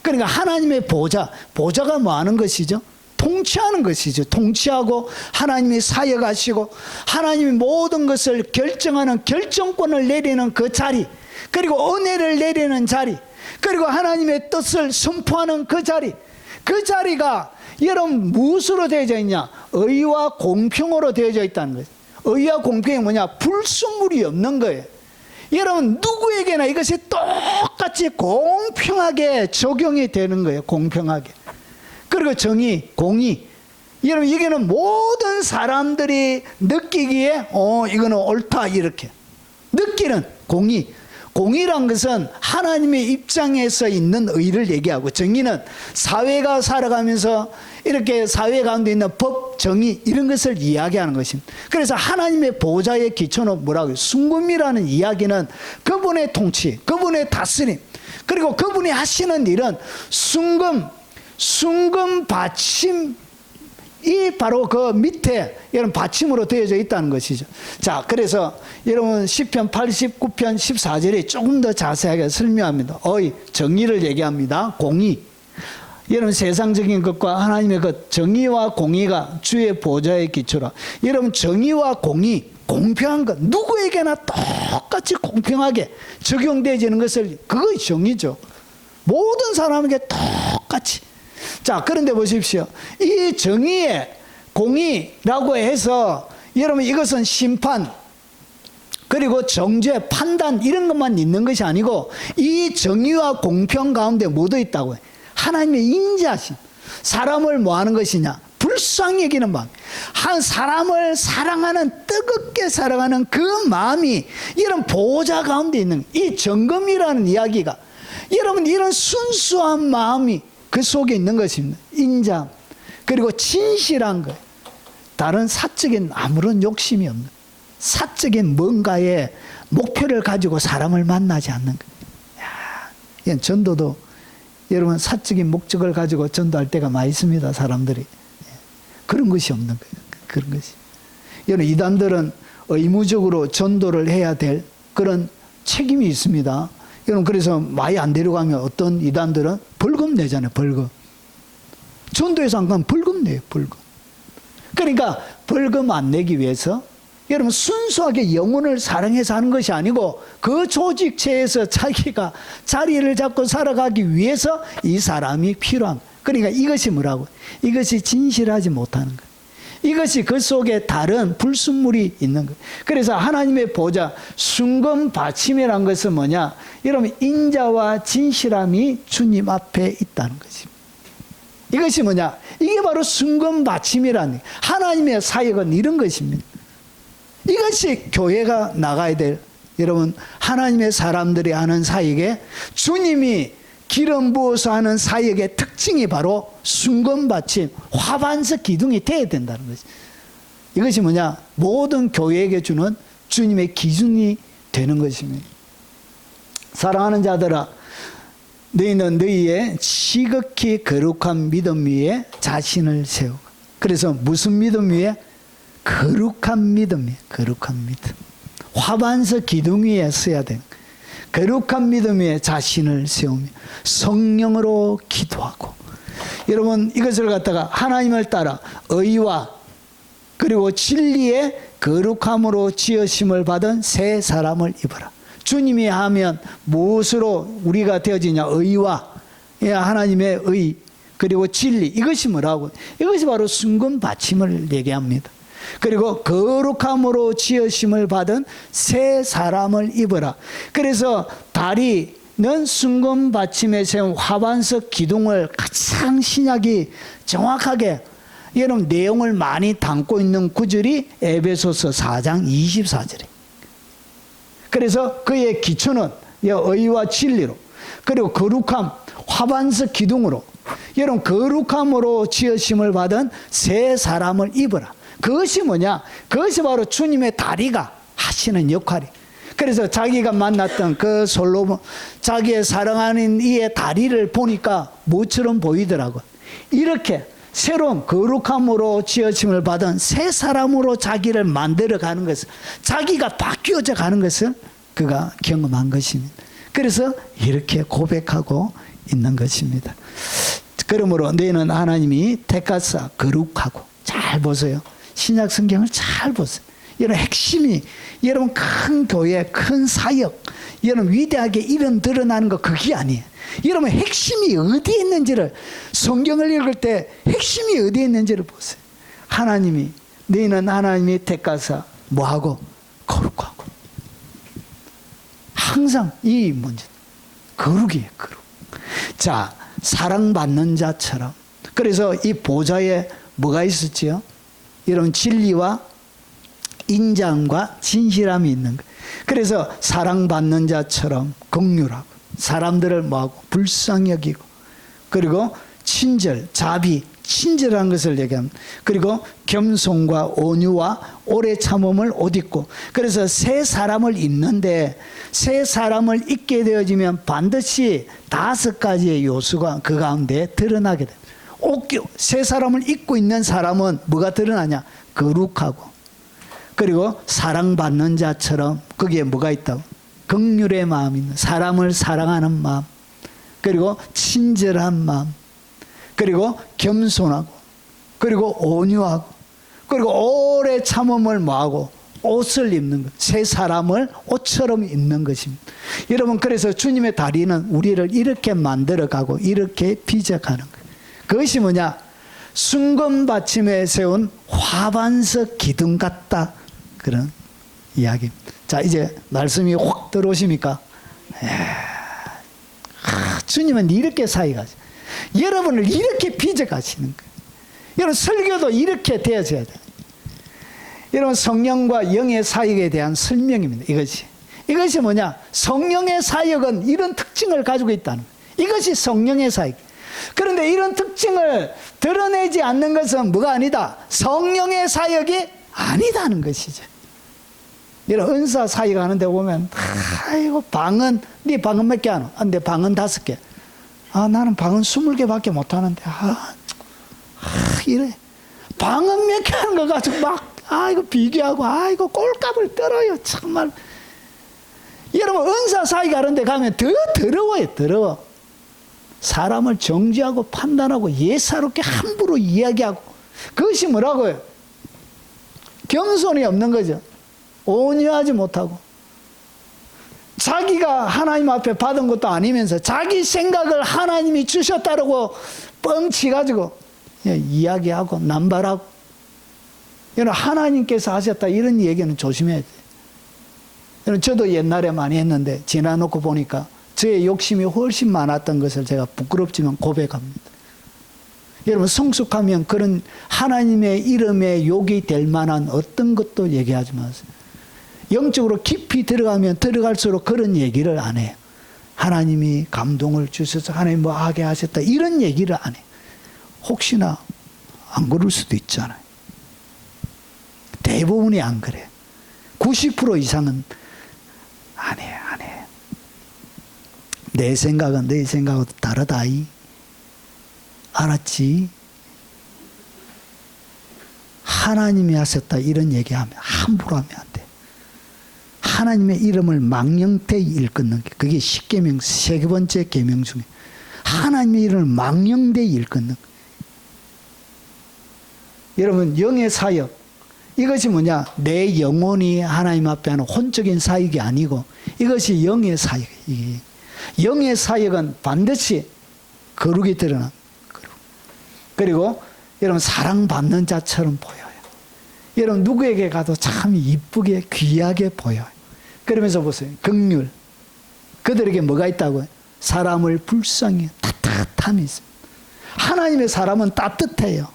그러니까 하나님의 보좌가 뭐 하는 것이죠? 통치하는 것이죠. 통치하고 하나님이 사역하시고 하나님이 모든 것을 결정하는 결정권을 내리는 그 자리, 그리고 은혜를 내리는 자리, 그리고 하나님의 뜻을 선포하는 그 자리, 그 자리가 여러분 무엇으로 되어져 있냐? 의와 공평으로 되어져 있다는 거예요. 의와 공평이 뭐냐? 불순물이 없는 거예요. 여러분 누구에게나 이것이 똑같이 공평하게 적용이 되는 거예요. 공평하게. 그리고 정의, 공의. 여러분 이게는 모든 사람들이 느끼기에 이거는 옳다 이렇게 느끼는 공의. 공의란 것은 하나님의 입장에서 있는 의를 얘기하고, 정의는 사회가 살아가면서 이렇게 사회 가운데 있는 법, 정의 이런 것을 이야기하는 것입니다. 그래서 하나님의 보좌의 기초는 뭐라고요? 순금이라는 이야기는 그분의 통치, 그분의 다스림, 그리고 그분이 하시는 일은 순금 받침, 이 바로 그 밑에 여러분 받침으로 되어져 있다는 것이죠. 자, 그래서 여러분 시편 89편 14절에 조금 더 자세하게 설명합니다. 정의를 얘기합니다. 공의. 여러분 세상적인 것과 하나님의 것, 정의와 공의가 주의 보좌의 기초라. 여러분 정의와 공의, 공평한 것, 누구에게나 똑같이 공평하게 적용되어지는 것을, 그것이 정의죠. 모든 사람에게 똑같이. 자, 그런데 보십시오. 이 정의의 공의라고 해서 여러분 이것은 심판, 그리고 정죄, 판단 이런 것만 있는 것이 아니고 이 정의와 공평 가운데 묻어 있다고요. 하나님의 인자심. 사람을 뭐 하는 것이냐? 불쌍히 여기는 마음. 한 사람을 사랑하는, 뜨겁게 사랑하는 그 마음이 이런 보좌 가운데 있는 이 정금이라는 이야기가, 여러분 이런 순수한 마음이 그 속에 있는 것입니다. 인자, 그리고 진실한 것, 다른 사적인 아무런 욕심이 없는, 사적인 뭔가의 목표를 가지고 사람을 만나지 않는 것. 이건 전도도 여러분 사적인 목적을 가지고 전도할 때가 많이 있습니다. 사람들이 그런 것이 없는 거예요. 그런 것이. 여러분 이단들은 의무적으로 전도를 해야 될 그런 책임이 있습니다. 여러분, 그래서 많이 안 데려가면 어떤 이단들은 벌금 내잖아요, 벌금. 전도에서 안 가면 벌금 내요, 벌금. 그러니까 벌금 안 내기 위해서 여러분 순수하게 영혼을 사랑해서 하는 것이 아니고 그 조직체에서 자기가 자리를 잡고 살아가기 위해서 이 사람이 필요한 거예요. 그러니까 이것이 뭐라고? 이것이 진실하지 못하는 거예요. 이것이 그 속에 다른 불순물이 있는 거예요. 그래서 하나님의 보좌, 순금 받침이란 것은 뭐냐? 여러분, 인자와 진실함이 주님 앞에 있다는 것입니다. 이것이 뭐냐? 이게 바로 순금 받침이라는, 하나님의 사역은 이런 것입니다. 이것이 교회가 나가야 될, 여러분, 하나님의 사람들이 하는 사역에 주님이 기름 부어서 하는 사역의 특징이 바로 순금 받침, 화반석 기둥이 되어야 된다는 것이. 이것이 뭐냐? 모든 교회에게 주는 주님의 기준이 되는 것입니다. 사랑하는 자들아, 너희는 너희의 지극히 거룩한 믿음 위에 자신을 세우고. 그래서 무슨 믿음 위에? 거룩한 믿음이에요. 거룩한 믿음. 화반석 기둥 위에 서야 돼요. 거룩한 믿음 위에 자신을 세우며 성령으로 기도하고. 여러분, 이것을 갖다가 하나님을 따라 의와 그리고 진리의 거룩함으로 지으심을 받은 새 사람을 입어라. 주님이 하면 무엇으로 우리가 되어지냐? 의와 하나님의 의 그리고 진리. 이것이 뭐라고? 이것이 바로 순금 받침을 얘기합니다. 그리고 거룩함으로 지으심을 받은 새 사람을 입어라. 그래서 다리는 순금 받침에 세운 화반석 기둥을 가장 신약이 정확하게 여러분 내용을 많이 담고 있는 구절이 에베소서 4장 24절에. 그래서 그의 기초는 의와 진리로 그리고 거룩함, 화반석 기둥으로 여러분 거룩함으로 지으심을 받은 새 사람을 입어라. 그것이 뭐냐? 그것이 바로 주님의 다리가 하시는 역할이. 그래서 자기가 만났던 그 솔로몬, 자기의 사랑하는 이의 다리를 보니까 뭐처럼 보이더라고요. 이렇게 새로운 거룩함으로 지어짐을 받은 새 사람으로 자기를 만들어 가는 것을, 자기가 바뀌어져 가는 것을 그가 경험한 것입니다. 그래서 이렇게 고백하고 있는 것입니다. 그러므로 너희는 하나님이 택하사 거룩하고. 잘 보세요. 신약 성경을 잘 보세요. 여러분 핵심이, 여러분 큰 교회, 큰 사역, 여러분 위대하게 이름 드러나는 거 그게 아니에요. 여러분 핵심이 어디에 있는지를, 성경을 읽을 때 핵심이 어디에 있는지를 보세요. 하나님이, 너희는 하나님이 택하사 뭐하고? 거룩하고. 항상 이 문제, 거룩이에요, 거룩. 자, 사랑받는 자처럼. 그래서 이 보좌에 뭐가 있었지요? 이런 진리와 인자함과 진실함이 있는 거예요. 그래서 사랑받는 자처럼 긍휼하고, 사람들을 뭐하고? 불쌍히 여기고, 그리고 친절, 자비, 친절한 것을 얘기합니다. 그리고 겸손과 온유와 오래 참음을 옷 입고. 그래서 새 사람을 입는데, 새 사람을 입게 되어지면 반드시 5가지의 요소가 그 가운데 드러나게 됩니다. 새 사람을 입고 있는 사람은 뭐가 드러나냐? 거룩하고, 그리고 사랑받는 자처럼, 거기에 뭐가 있다고? 긍휼의 마음이 있는, 사람을 사랑하는 마음, 그리고 친절한 마음, 그리고 겸손하고, 그리고 온유하고, 그리고 오래 참음을 뭐하고? 옷을 입는 것. 새 사람을 옷처럼 입는 것입니다. 여러분, 그래서 주님의 다리는 우리를 이렇게 만들어가고 이렇게 빚어가는 거예요. 그것이 뭐냐? 순금 받침에 세운 화반석 기둥 같다, 그런 이야기입니다. 자, 이제 말씀이 확 들어오십니까? 주님은 이렇게 사역하세요. 여러분을 이렇게 빚어가시는 거예요. 여러분 설교도 이렇게 되어져야 돼요. 여러분 성령과 영의 사역에 대한 설명입니다. 이것이 뭐냐? 성령의 사역은 이런 특징을 가지고 있다는 거예요. 이것이 성령의 사역. 그런데 이런 특징을 드러내지 않는 것은 뭐가 아니다? 성령의 사역이 아니다는 것이죠. 여러분 은사 사역하는 데 보면 아이고 방은, 네 방은 몇 개 하노? 내 방은 5개. 나는 방은 20개밖에 못하는데 이래. 방은 몇 개 하는 거 가지고 막 이거 비교하고 이거 꼴값을 떨어요. 정말. 여러분 은사 사이 가는 데 가면 더 더러워요. 더러워. 사람을 정죄하고 판단하고 예사롭게 함부로 이야기하고 그것이 뭐라고요? 겸손이 없는 거죠. 온유하지 못하고 자기가 하나님 앞에 받은 것도 아니면서 자기 생각을 하나님이 주셨다고 뻥치가지고 이야기하고 남발하고 여러분 하나님께서 하셨다 이런 얘기는 조심해야 돼요. 여러분 저도 옛날에 많이 했는데 지나놓고 보니까 저의 욕심이 훨씬 많았던 것을 제가 부끄럽지만 고백합니다. 여러분 성숙하면 그런 하나님의 이름에 욕이 될 만한 어떤 것도 얘기하지 마세요. 영적으로 깊이 들어가면 들어갈수록 그런 얘기를 안 해요. 하나님이 감동을 주셔서 하나님 뭐 하게 하셨다 이런 얘기를 안 해요. 혹시나 안 그럴 수도 있잖아요. 대부분이 안 그래. 90% 이상은 안 해요. 안 해요. 내 생각은 내 생각하고 다르다. 알았지? 하나님이 하셨다 이런 얘기하면 함부로 하면 안 돼. 하나님의 이름을 망령되이 일컫는 게 그게 10계명 3번째 계명 중에 하나님의 이름을 망령되이 일컫는 거. 여러분 영의 사역 이것이 뭐냐? 내 영혼이 하나님 앞에 하는 혼적인 사역이 아니고 이것이 영의 사역이에요. 영의 사역은 반드시 거룩이 드러난 거룩. 그리고 여러분 사랑받는 자처럼 보여요. 여러분 누구에게 가도 참 이쁘게 귀하게 보여요. 그러면서 보세요. 긍휼. 그들에게 뭐가 있다고요? 사람을 불쌍히 따뜻함이 있습니다. 하나님의 사람은 따뜻해요.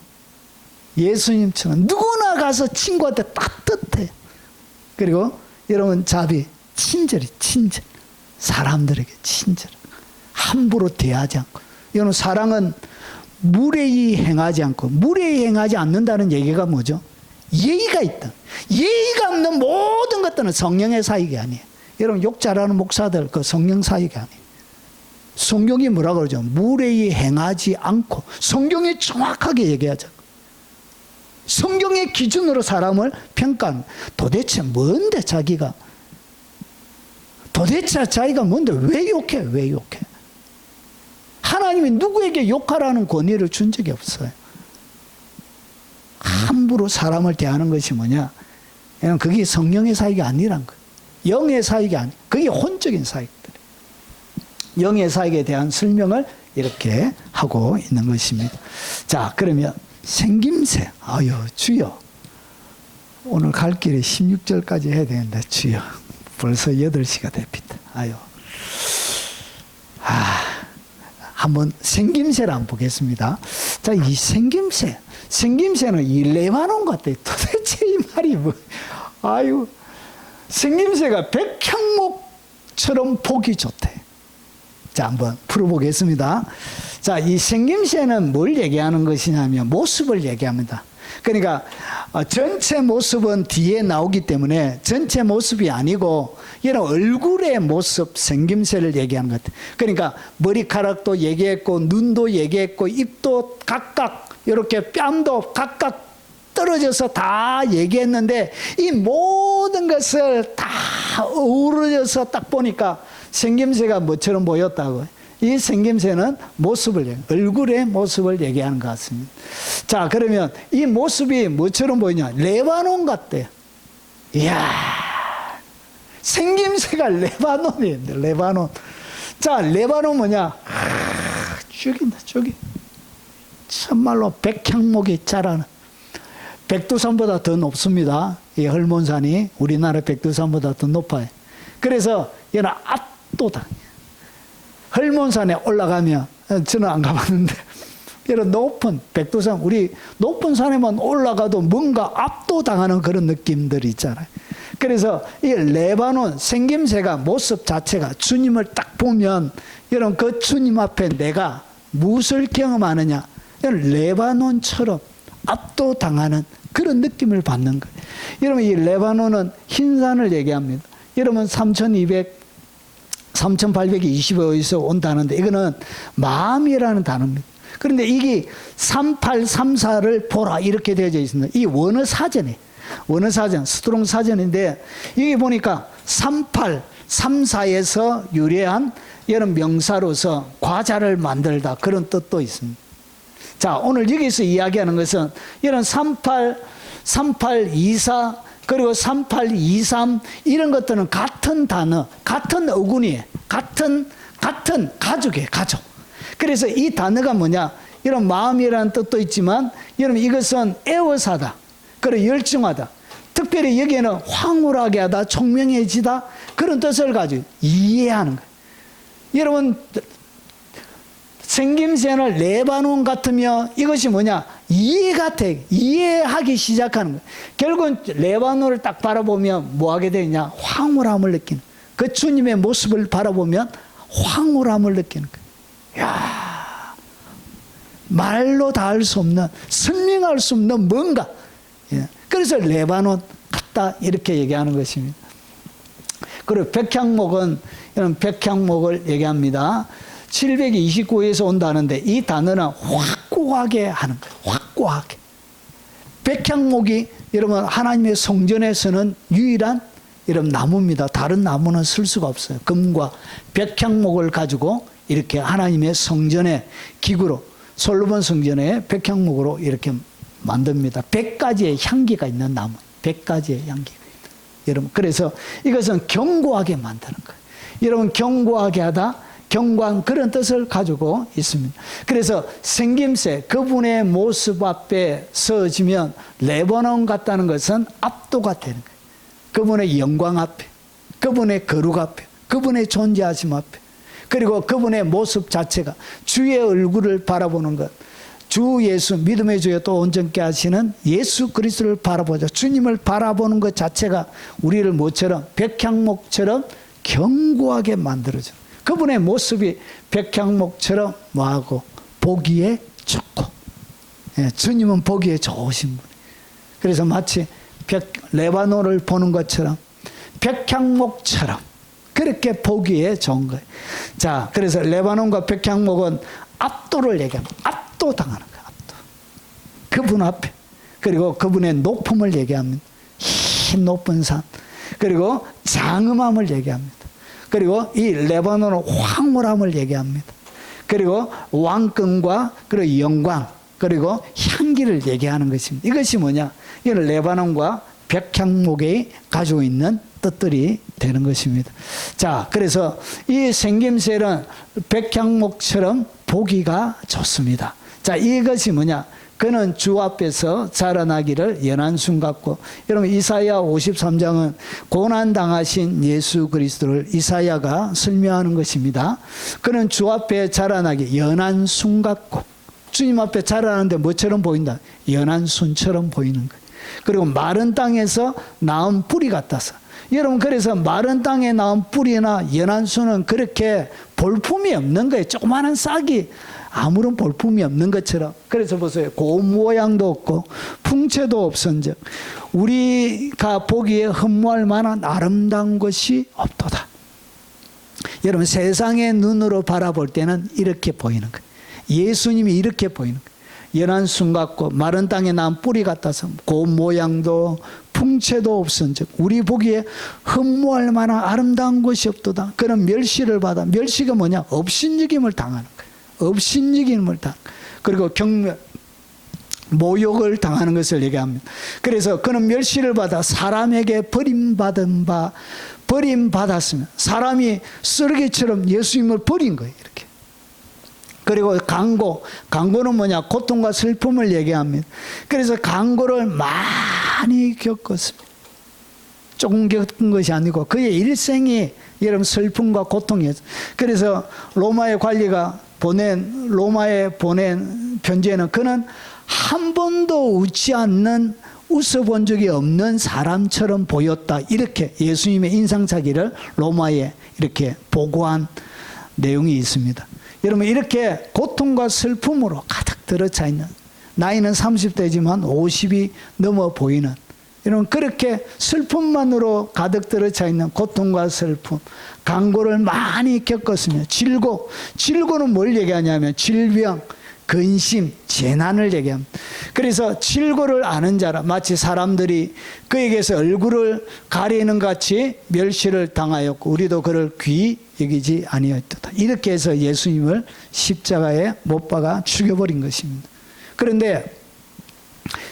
예수님처럼 누구나 가서 친구한테 따뜻해요. 그리고 여러분 자비, 친절이 친절. 사람들에게 친절. 함부로 대하지 않고. 여러분 사랑은 무례히 행하지 않고 무례히 행하지 않는다는 얘기가 뭐죠? 예의가 있다. 예의가 없는 모든 것들은 성령의 사역이 아니에요. 여러분 욕 잘하는 목사들 그 성령 사역이 아니에요. 성경이 뭐라고 그러죠? 무례히 행하지 않고 성경이 정확하게 얘기하죠. 성경의 기준으로 사람을 평가하는 도대체 뭔데 자기가 도대체 자기가 뭔데 왜 욕해? 왜 욕해? 하나님이 누구에게 욕하라는 권위를 준 적이 없어요. 함부로 사람을 대하는 것이 뭐냐? 그게 성령의 사역이 아니란 거예요. 영의 사역이 아니. 그게 혼적인 사역들. 영의 사역에 대한 설명을 이렇게 하고 있는 것입니다. 자, 그러면 생김새. 아유, 주여. 오늘 갈 길에 16절까지 해야 되는데 주여. 벌써 8시가 됩니다. 아유. 한번 생김새를 한번 보겠습니다. 자, 이 생김새. 생김새는 이 레바논 같아요. 도대체 이 말이 뭐. 아유. 생김새가 백향목처럼 보기 좋대. 자, 한번 풀어보겠습니다. 자, 이 생김새는 뭘 얘기하는 것이냐면 모습을 얘기합니다. 그러니까 전체 모습은 뒤에 나오기 때문에 전체 모습이 아니고 이런 얼굴의 모습, 생김새를 얘기하는 것 같아요. 그러니까 머리카락도 얘기했고 눈도 얘기했고 입도 각각 이렇게 뺨도 각각 떨어져서 다 얘기했는데 이 모든 것을 다 어우러져서 딱 보니까 생김새가 뭐처럼 보였다고요? 이 생김새는 모습을, 얼굴의 모습을 얘기하는 것 같습니다. 자, 그러면 이 모습이 뭐처럼 보이냐? 레바논 같대요. 이야, 생김새가 레바논이에요. 레바논. 자, 레바논 뭐냐? 죽인다, 죽이. 참말로 백향목이 자라는. 백두산보다 더 높습니다. 이 헐몬산이 우리나라 백두산보다 더 높아요. 그래서 얘는 압도당해요. 헐몬산에 올라가면 저는 안 가봤는데 이런 높은 백두산 우리 높은 산에만 올라가도 뭔가 압도당하는 그런 느낌들이 있잖아요. 그래서 이 레바논 생김새가 모습 자체가 주님을 딱 보면 여러분 그 주님 앞에 내가 무엇을 경험하느냐 레바논처럼 압도당하는 그런 느낌을 받는 거예요. 여러분 이 레바논은 흰산을 얘기합니다. 여러분 3825에서 온 단어인데 이거는 마음이라는 단어입니다. 그런데 이게 3834를 보라 이렇게 되어져 있습니다. 이 원어 사전에 원어 사전 스트롱 사전인데 여기 보니까 38 3, 4에서 유래한 이런 명사로서 과자를 만들다 그런 뜻도 있습니다. 자, 오늘 여기서 이야기하는 것은 이런 38, 24 그리고 3823 이런 것들은 같은 단어, 같은 어구니에 같은 가족이에요. 가족. 그래서 이 단어가 뭐냐, 이런 마음이라는 뜻도 있지만 여러분 이것은 애워사다, 그리고 열중하다, 특별히 여기에는 황홀하게 하다, 총명해지다 그런 뜻을 가지고 이해하는 거예요. 여러분 생김새는 레바논 같으며 이것이 뭐냐, 이해가 돼, 이해하기 시작하는 거예요. 결국은 레바논을 딱 바라보면 뭐 하게 되냐, 황홀함을 느끼는, 그 주님의 모습을 바라보면 황홀함을 느끼는 거예요. 야, 말로 다 할 수 없는, 설명할 수 없는 뭔가. 그래서 레바논 같다 이렇게 얘기하는 것입니다. 그리고 백향목은 이런 백향목을 얘기합니다. 729에서 온다는데 이 단어는 확고하게 하는 거예요. 확고하게. 백향목이 여러분 하나님의 성전에서는 유일한 이런 나무입니다. 다른 나무는 쓸 수가 없어요. 금과 백향목을 가지고 이렇게 하나님의 성전의 기구로, 솔로몬 성전의 백향목으로 이렇게 만듭니다. 100가지의 향기가 있는 나무, 100가지의 향기가 있다. 여러분, 그래서 이것은 견고하게 만드는 거예요. 여러분, 견고하게 하다, 경관, 그런 뜻을 가지고 있습니다. 그래서 생김새, 그분의 모습 앞에 서지면 레바논 같다는 것은 압도가 되는 거예요. 그분의 영광 앞에, 그분의 거룩 앞에, 그분의 존재하심 앞에, 그리고 그분의 모습 자체가 주의 얼굴을 바라보는 것, 주 예수, 믿음의 주에 또 온전케 하시는 예수 그리스도를 바라보자. 주님을 바라보는 것 자체가 우리를 뭐처럼, 백향목처럼 견고하게 만들어줘. 그분의 모습이 백향목처럼 뭐하고 보기에 좋고, 주님은 보기에 좋으신 분. 그래서 마치 레바논을 보는 것처럼, 백향목처럼 그렇게 보기에 좋은 거예요. 자, 그래서 레바논과 백향목은 압도를 얘기합니다. 압도당하는 거예요. 압도. 그분 앞에, 그리고 그분의 높음을 얘기합니다. 흰 높은 산, 그리고 장엄함을 얘기합니다. 그리고 이 레바논은 황홀함을 얘기합니다. 그리고 왕권과 그리고 영광, 그리고 향기를 얘기하는 것입니다. 이것이 뭐냐, 이는 레바논과 백향목이 가지고 있는 뜻들이 되는 것입니다. 자, 그래서 이 생김새는 백향목처럼 보기가 좋습니다. 자, 이것이 뭐냐, 그는 주 앞에서 자라나기를 연한 순 같고, 여러분 이사야 53장은 고난당하신 예수 그리스도를 이사야가 설명하는 것입니다. 그는 주 앞에 자라나기 연한 순 같고, 주님 앞에 자라나는데 뭐처럼 보인다? 연한 순처럼 보이는 거예요. 그리고 마른 땅에서 나온 뿌리 같아서, 여러분 그래서 마른 땅에 나온 뿌리나 연한 순은 그렇게 볼품이 없는 거예요. 조그마한 싹이 아무런 볼품이 없는 것처럼. 그래서 보세요, 고운 모양도 없고 풍채도 없은즉 우리가 보기에 흠모할 만한 아름다운 것이 없도다. 여러분 세상의 눈으로 바라볼 때는 이렇게 보이는 거예요. 예수님이 이렇게 보이는 거예요. 연한 순 같고 마른 땅에 난 뿌리 같아서 고운 모양도 풍채도 없은즉 우리 보기에 흠모할 만한 아름다운 것이 없도다. 그런 멸시를 받아. 멸시가 뭐냐, 업신여김을 당하는 거예요. 업신여김을 당. 그리고 경멸, 모욕을 당하는 것을 얘기합니다. 그래서 그는 멸시를 받아 사람에게 버림받은 바, 버림받았으면, 사람이 쓰레기처럼 예수님을 버린 거예요. 이렇게. 그리고 강고는 뭐냐, 고통과 슬픔을 얘기합니다. 그래서 강고를 많이 겪었습니다. 조금 겪은 것이 아니고 그의 일생이 여러분 슬픔과 고통이었어요. 그래서 로마의 관리가 로마에 보낸 편지에는 그는 한 번도 웃지 않는, 웃어본 적이 없는 사람처럼 보였다. 이렇게 예수님의 인상착의를 로마에 이렇게 보고한 내용이 있습니다. 여러분 이렇게 고통과 슬픔으로 가득 들어차 있는, 나이는 30대지만 50이 넘어 보이는, 여러분 그렇게 슬픔만으로 가득 들어차 있는 고통과 슬픔, 강고를 많이 겪었으며 질고는 뭘 얘기하냐면 질병, 근심, 재난을 얘기합니다. 그래서 칠고를 아는 자라 마치 사람들이 그에게서 얼굴을 가리는 같이 멸시를 당하였고 우리도 그를 귀히 여기지 아니하였도다. 이렇게 해서 예수님을 십자가에 못 박아 죽여버린 것입니다. 그런데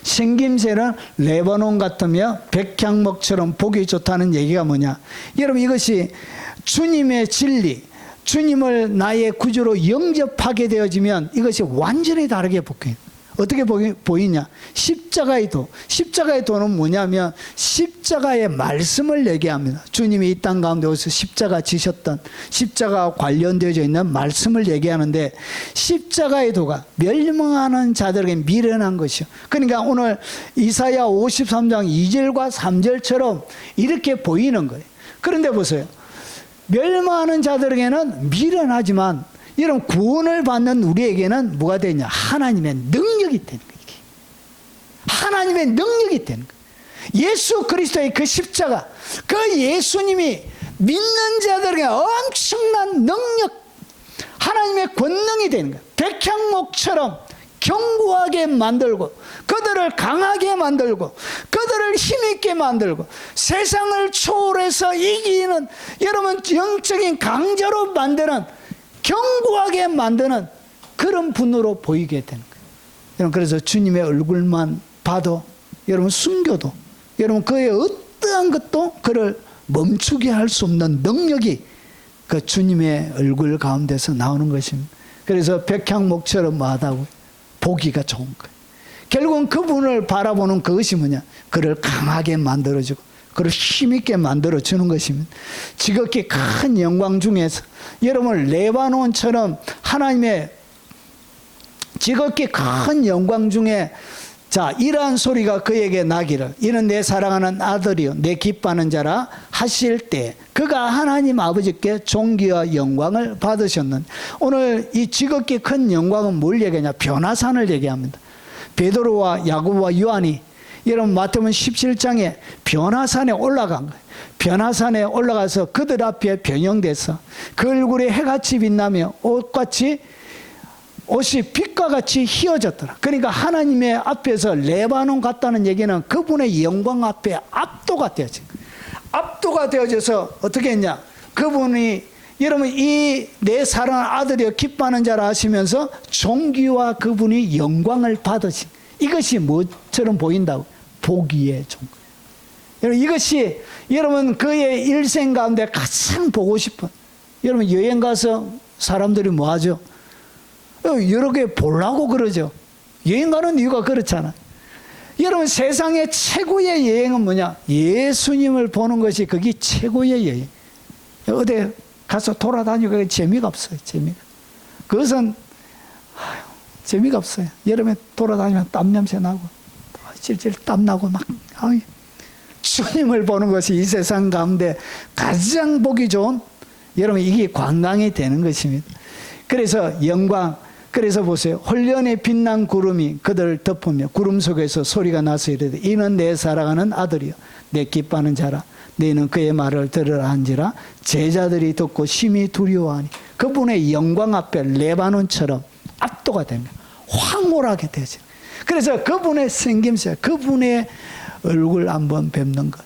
생김새는 레바논 같으며 백향목처럼 보기 좋다는 얘기가 뭐냐? 여러분 이것이 주님의 진리, 주님을 나의 구주로 영접하게 되어지면 이것이 완전히 다르게 보여요. 어떻게 보이냐? 십자가의 도. 십자가의 도는 뭐냐면 십자가의 말씀을 얘기합니다. 주님이 이 땅 가운데 오셔서 십자가 지셨던 십자가와 관련되어져 있는 말씀을 얘기하는데 십자가의 도가 멸망하는 자들에게 미련한 것이요. 그러니까 오늘 이사야 53장 2절과 3절처럼 이렇게 보이는 거예요. 그런데 보세요. 멸망하는 자들에게는 미련하지만 여러분 구원을 받는 우리에게는 뭐가 되냐? 하나님의 능력이 되는 거예요. 이게. 하나님의 능력이 되는 거예요. 예수 그리스도의 그 십자가, 그 예수님이 믿는 자들에게 엄청난 능력, 하나님의 권능이 되는 거예요. 백향목처럼 견고하게 만들고 그들을 강하게 만들고 그들을 힘있게 만들고 세상을 초월해서 이기는 여러분 영적인 강자로 만드는 견고하게 만드는 그런 분으로 보이게 되는 거예요. 여러분 그래서 주님의 얼굴만 봐도 여러분 숨겨도 여러분 그의 어떠한 것도 그를 멈추게 할 수 없는 능력이 그 주님의 얼굴 가운데서 나오는 것입니다. 그래서 백향목처럼 뭐하다고 보기가 좋은 거예요. 결국은 그분을 바라보는 그것이 뭐냐? 그를 강하게 만들어주고 그를 힘있게 만들어주는 것입니다. 지극히 큰 영광 중에서 여러분 레바논처럼 하나님의 지극히 큰 영광 중에 자 이러한 소리가 그에게 나기를 이는 내 사랑하는 아들이요 내 기뻐하는 자라 하실 때 그가 하나님 아버지께 존귀와 영광을 받으셨는 오늘 이 지극히 큰 영광은 뭘 얘기하냐? 변화산을 얘기합니다. 베드로와 야고보와 요한이 여러분 마태복음 17장에 변화산에 올라간 거예요. 변화산에 올라가서 그들 앞에 변형돼서 그 얼굴에 해같이 빛나며 옷이 빛과 같이 휘어졌더라. 그러니까 하나님의 앞에서 레바논 같다는 얘기는 그분의 영광 앞에 압도가 되어진 거예요. 압도가 되어져서 어떻게 했냐? 그분이 여러분 이 내 사랑하는 아들이여 기뻐하는 자라 하시면서 존귀와 그분이 영광을 받으신 이것이 뭐처럼 보인다고? 보기에 좋은 거예요. 여러분 이것이 여러분 그의 일생 가운데 가장 보고 싶은 여러분 여행 가서 사람들이 뭐 하죠? 여러 개 보려고 그러죠. 여행 가는 이유가 그렇잖아. 여러분 세상의 최고의 여행은 뭐냐? 예수님을 보는 것이 그게 최고의 여행. 어디 가서 돌아다니고 재미가 없어요. 재미가. 그것은 재미가 없어요. 여름에 돌아다니면 땀 냄새 나고 찔찔 땀 나고 막 주님을 보는 것이 이 세상 가운데 가장 보기 좋은 여러분 이게 관광이 되는 것입니다. 그래서 영광 그래서 보세요. 홀련히 빛난 구름이 그들을 덮으며 구름 속에서 소리가 나서 이르되 이는 내 사랑하는 아들이요 내 기뻐하는 자라 너희는 그의 말을 들으라 한지라 제자들이 듣고 심히 두려워하니 그분의 영광 앞에 레바논처럼 압도가 됩니다. 황홀하게 되죠. 그래서 그분의 생김새 그분의 얼굴 한번 뵙는 것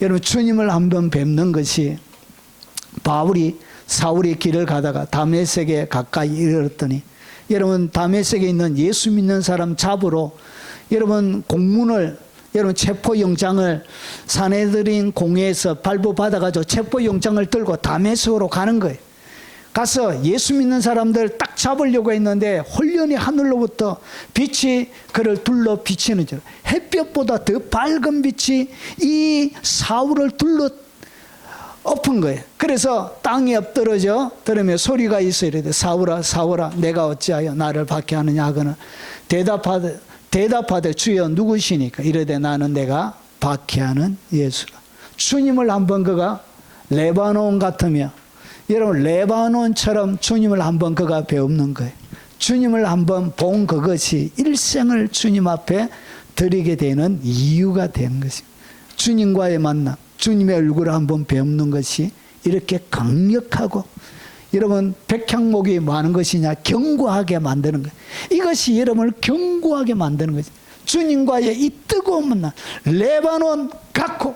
여러분 주님을 한번 뵙는 것이 사울이 길을 가다가 다메섹에 가까이 이르렀더니 여러분 다메섹에 있는 예수 믿는 사람 잡으러 여러분 공문을 여러분 체포영장을 사내들인 공회에서 발부받아가지고 체포영장을 들고 다메섹으로 가는 거예요. 가서 예수 믿는 사람들 딱 잡으려고 했는데 홀련히 하늘로부터 빛이 그를 둘러 비치는 줄 햇볕보다 더 밝은 빛이 이 사울을 둘러 엎은 거예요. 그래서 땅에 엎드러져 들으며 소리가 있어 이르되 사울아 사울아 내가 어찌하여 나를 박해하느냐 하거늘 대답하되 주여 누구시니까 이르되 나는 내가 박해하는 예수라. 주님을 한번 그가 레바논 같으며 여러분 레바논처럼 주님을 한번 그가 배우는 거예요. 주님을 한번 본 그것이 일생을 주님 앞에 드리게 되는 이유가 되는 것입니다. 주님과의 만남 주님의 얼굴을 한번 배우는 것이 이렇게 강력하고 여러분 백향목이 뭐 하는 것이냐? 견고하게 만드는 거예요. 이것이 여러분을 견고하게 만드는 거죠. 주님과의 이 뜨거운 만남, 레바논 갖고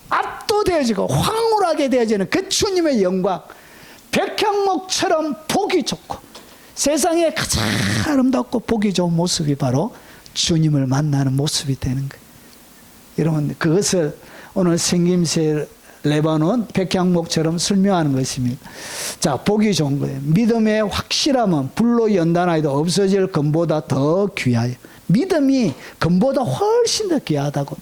압도되어지고 황홀하게 되어지는 그 주님의 영광, 백향목처럼 보기 좋고 세상에 가장 아름답고 보기 좋은 모습이 바로 주님을 만나는 모습이 되는 거예요. 여러분 그것을 오늘 생김새 레바논 백향목처럼 설명하는 것입니다. 자, 보기 좋은 거예요. 믿음의 확실함은 불로 연단하여도 없어질 금보다 더 귀하여. 믿음이 금보다 훨씬 더 귀하다고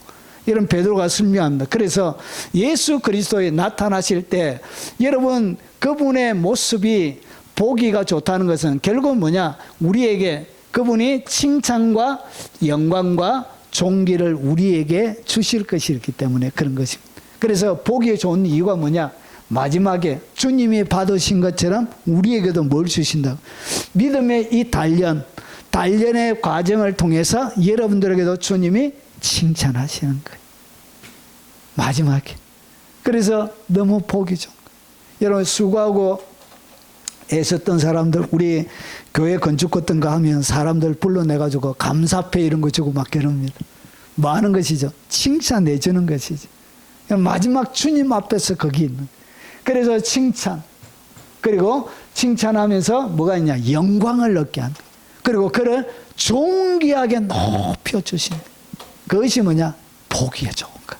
이런 베드로가 설명합니다. 그래서 예수 그리스도에 나타나실 때 여러분 그분의 모습이 보기가 좋다는 것은 결국은 뭐냐? 우리에게 그분이 칭찬과 영광과 존귀를 우리에게 주실 것이기 때문에 그런 것입니다. 그래서 보기 좋은 이유가 뭐냐? 마지막에 주님이 받으신 것처럼 우리에게도 뭘 주신다고? 믿음의 이 단련의 과정을 통해서 여러분들에게도 주님이 칭찬하시는 거예요. 마지막에. 그래서 너무 보기 좋은 거예요. 여러분 수고하고 애썼던 사람들, 우리 교회 건축 같은 거 하면 사람들 불러내가지고 감사패 이런 거 주고 막 그럽니다. 뭐 하는 것이죠? 칭찬해주는 것이죠. 마지막 주님 앞에서 거기 있는. 그래서 칭찬. 그리고 칭찬하면서 뭐가 있냐? 영광을 얻게 한다. 그리고 그를 존귀하게 높여주신다. 그것이 뭐냐? 보기에 좋은 거.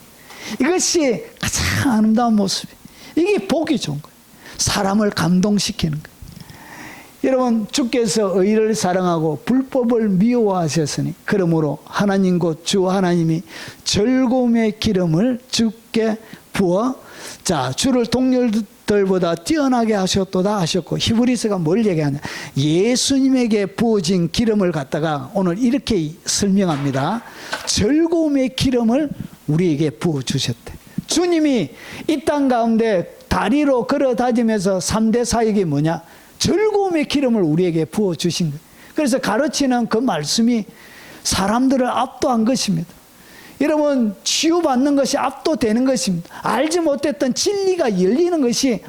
이것이 가장 아름다운 모습이에요. 이게 보기 좋은 거예요. 사람을 감동시키는 거예요. 여러분 주께서 의를 사랑하고 불법을 미워하셨으니 그러므로 하나님 곧 주 하나님이 즐거움의 기름을 주께 부어 자 주를 동료들보다 뛰어나게 하셨도다 하셨고 히브리서가 뭘 얘기하냐? 예수님에게 부어진 기름을 갖다가 오늘 이렇게 설명합니다. 즐거움의 기름을 우리에게 부어주셨대. 주님이 이 땅 가운데 다리로 걸어 다니면서 3대 사역이 뭐냐? 즐거움의 기름을 우리에게 부어주신 거예요. 그래서 가르치는 그 말씀이 사람들을 압도한 것입니다. 여러분 치유받는 것이 압도되는 것입니다. 알지 못했던 진리가 열리는 것이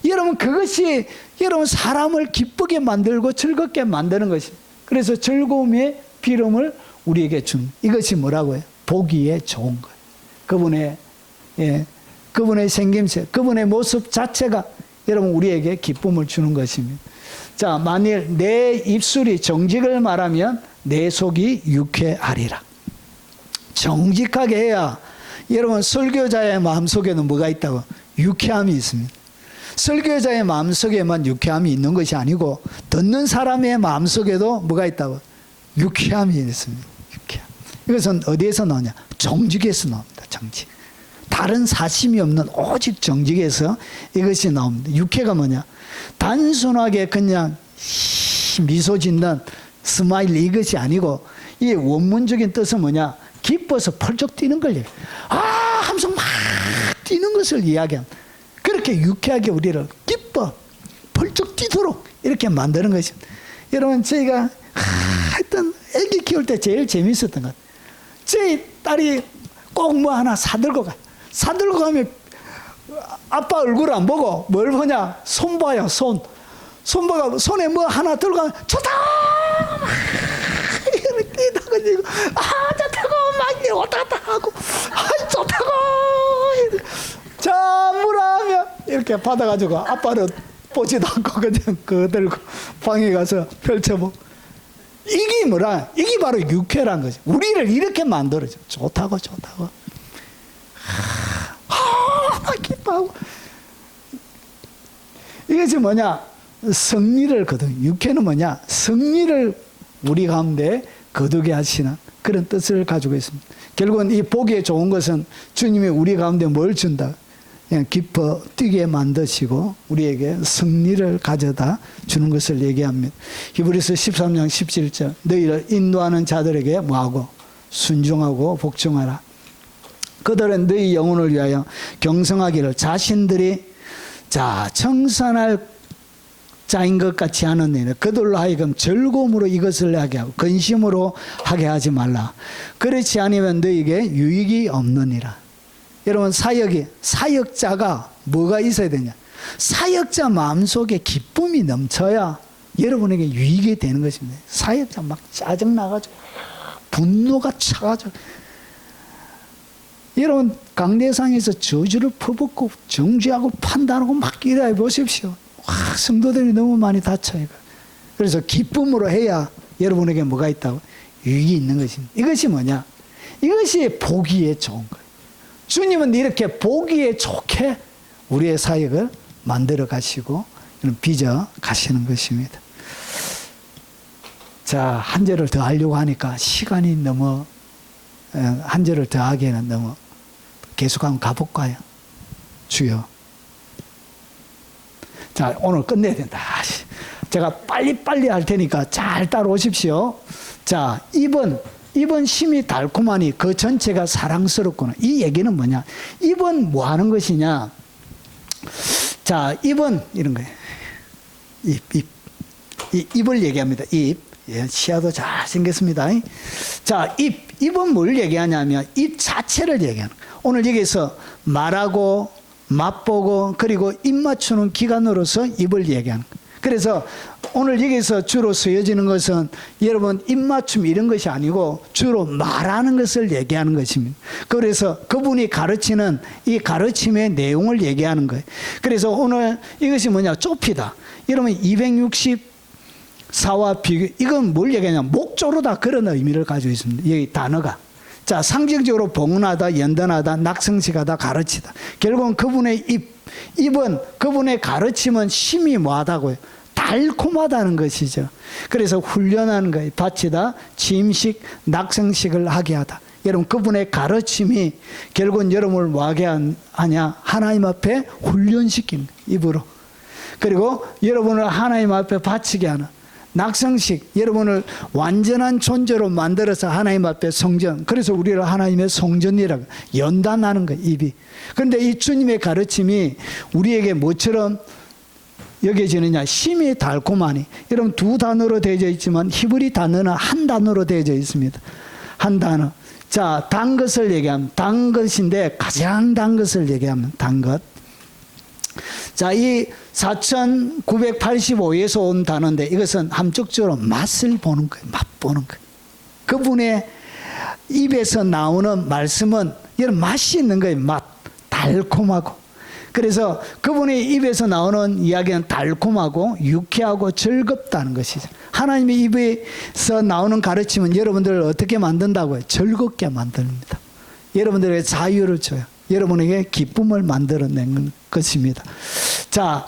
여러분 그것이 여러분 사람을 기쁘게 만들고 즐겁게 만드는 것입니다. 그래서 즐거움의 기름을 우리에게 준 이것이 뭐라고요? 보기에 좋은 거예요. 그분의 생김새, 그분의 모습 자체가 여러분 우리에게 기쁨을 주는 것입니다. 자, 만일 내 입술이 정직을 말하면 내 속이 유쾌하리라. 정직하게 해야 여러분 설교자의 마음속에는 뭐가 있다고? 유쾌함이 있습니다. 설교자의 마음속에만 유쾌함이 있는 것이 아니고 듣는 사람의 마음속에도 뭐가 있다고? 유쾌함이 있습니다. 유쾌함. 이것은 어디에서 나오냐? 정직에서 나옵니다. 정직. 다른 사심이 없는 오직 정직에서 이것이 나옵니다. 유쾌가 뭐냐? 단순하게 그냥 미소 짓는 스마일 이것이 아니고 이 원문적인 뜻은 뭐냐? 기뻐서 펄쩍 뛰는 걸 얘기해요. 하면서 막 뛰는 것을 이야기합니다. 그렇게 유쾌하게 우리를 기뻐 펄쩍 뛰도록 이렇게 만드는 것입니다. 여러분 저희가 하여튼 애기 키울 때 제일 재밌었던 것 같아요. 저희 딸이 꼭 뭐 하나 사들고 가요. 사들고 가면 아빠 얼굴 안 보고 뭘 보냐? 손 봐요. 손 보고 손에 뭐 하나 들고 가면 좋다! 이렇게 뛰다가지고 좋다고 막 왔다 갔다 하고 좋다고 자 뭐라하면 이렇게 받아가지고 아빠는 보지도 않고 그냥 그거 들고 방에 가서 펼쳐보고 이게 뭐라? 이게 바로 유쾌란 거죠. 우리를 이렇게 만들어줘. 좋다고 기뻐하고 이것이 뭐냐? 승리를 거두기. 유쾌는 뭐냐? 승리를 우리 가운데 거두게 하시는 그런 뜻을 가지고 있습니다. 결국은 이 보기에 좋은 것은 주님이 우리 가운데 뭘 준다? 그냥 기뻐 뛰게 만드시고 우리에게 승리를 가져다 주는 것을 얘기합니다. 히브리서 13장 17절 너희를 인도하는 자들에게 뭐하고? 순종하고 복종하라. 그들은 너희 영혼을 위하여 경성하기를 자신들이 청산할 자인 것 같이 하는 일, 그들로 하여금 즐거움으로 이것을 하게 하고 근심으로 하게 하지 말라. 그렇지 않으면 너희에게 유익이 없느니라. 여러분 사역자가 뭐가 있어야 되냐? 사역자 마음속에 기쁨이 넘쳐야 여러분에게 유익이 되는 것입니다. 사역자 막 짜증나가지고 분노가 차가지고 여러분 강대상에서 저주를 퍼붓고 정죄하고 판단하고 막 이래 보십시오. 와, 성도들이 너무 많이 다쳐요. 그래서 기쁨으로 해야 여러분에게 뭐가 있다고? 유익이 있는 것입니다. 이것이 뭐냐? 이것이 보기에 좋은 거예요. 주님은 이렇게 보기에 좋게 우리의 사역을 만들어 가시고 빚어 가시는 것입니다. 자, 한 절을 더 하려고 하니까 시간이 너무 한 절을 더 하기에는 너무 계속 한번 가볼까요? 주여. 자, 오늘 끝내야 된다. 제가 빨리빨리 할 테니까 잘 따라오십시오. 자, 입은 심이 달콤하니 그 전체가 사랑스럽구나. 이 얘기는 뭐냐? 입은 뭐 하는 것이냐? 자, 입은 이런 거예요. 입을 얘기합니다. 입. 예, 시야도 잘 생겼습니다. 자, 입은 뭘 얘기하냐면 입 자체를 얘기하는 거예요. 오늘 여기서 말하고 맛보고 그리고 입 맞추는 기관으로서 입을 얘기하는 거예요. 그래서 오늘 여기서 주로 쓰여지는 것은 여러분 입맞춤 이런 것이 아니고 주로 말하는 것을 얘기하는 것입니다. 그래서 그분이 가르치는 이 가르침의 내용을 얘기하는 거예요. 그래서 오늘 이것이 뭐냐? 좁히다. 여러분 264와 비교, 이건 뭘 얘기하냐? 목조로다 그런 의미를 가지고 있습니다. 여기 단어가. 자, 상징적으로 봉헌하다, 연단하다, 낙성식하다, 가르치다. 결국은 그분의 입은 그분의 가르침은 심히 뭐하다고요? 달콤하다는 것이죠. 그래서 훈련하는 거예요. 바치다, 취임식, 낙성식을 하게 하다. 여러분 그분의 가르침이 결국은 여러분을 뭐하게 하냐? 하나님 앞에 훈련시키는 거예요. 입으로. 그리고 여러분을 하나님 앞에 바치게 하는 낙성식, 여러분을 완전한 존재로 만들어서 하나님 앞에 성전, 그래서 우리를 하나님의 성전이라고 연단하는 거예요, 입이. 그런데 이 주님의 가르침이 우리에게 뭐처럼 여겨지느냐? 심히 달콤하니. 여러분 두 단어로 되어져 있지만 히브리 단어는 한 단어로 되어져 있습니다. 한 단어. 자, 단 것을 얘기하면 단 것인데 가장 단 것을 얘기하면 단 것. 자, 이 4985에서 온 단어인데 이것은 함축적으로 맛을 보는 거예요. 맛보는 거예요. 그분의 입에서 나오는 말씀은 이런 맛이 있는 거예요. 맛. 달콤하고. 그래서 그분의 입에서 나오는 이야기는 달콤하고 유쾌하고 즐겁다는 것이죠. 하나님의 입에서 나오는 가르침은 여러분들을 어떻게 만든다고요? 즐겁게 만듭니다. 여러분들에게 자유를 줘요. 여러분에게 기쁨을 만들어내는 것입니다. 자,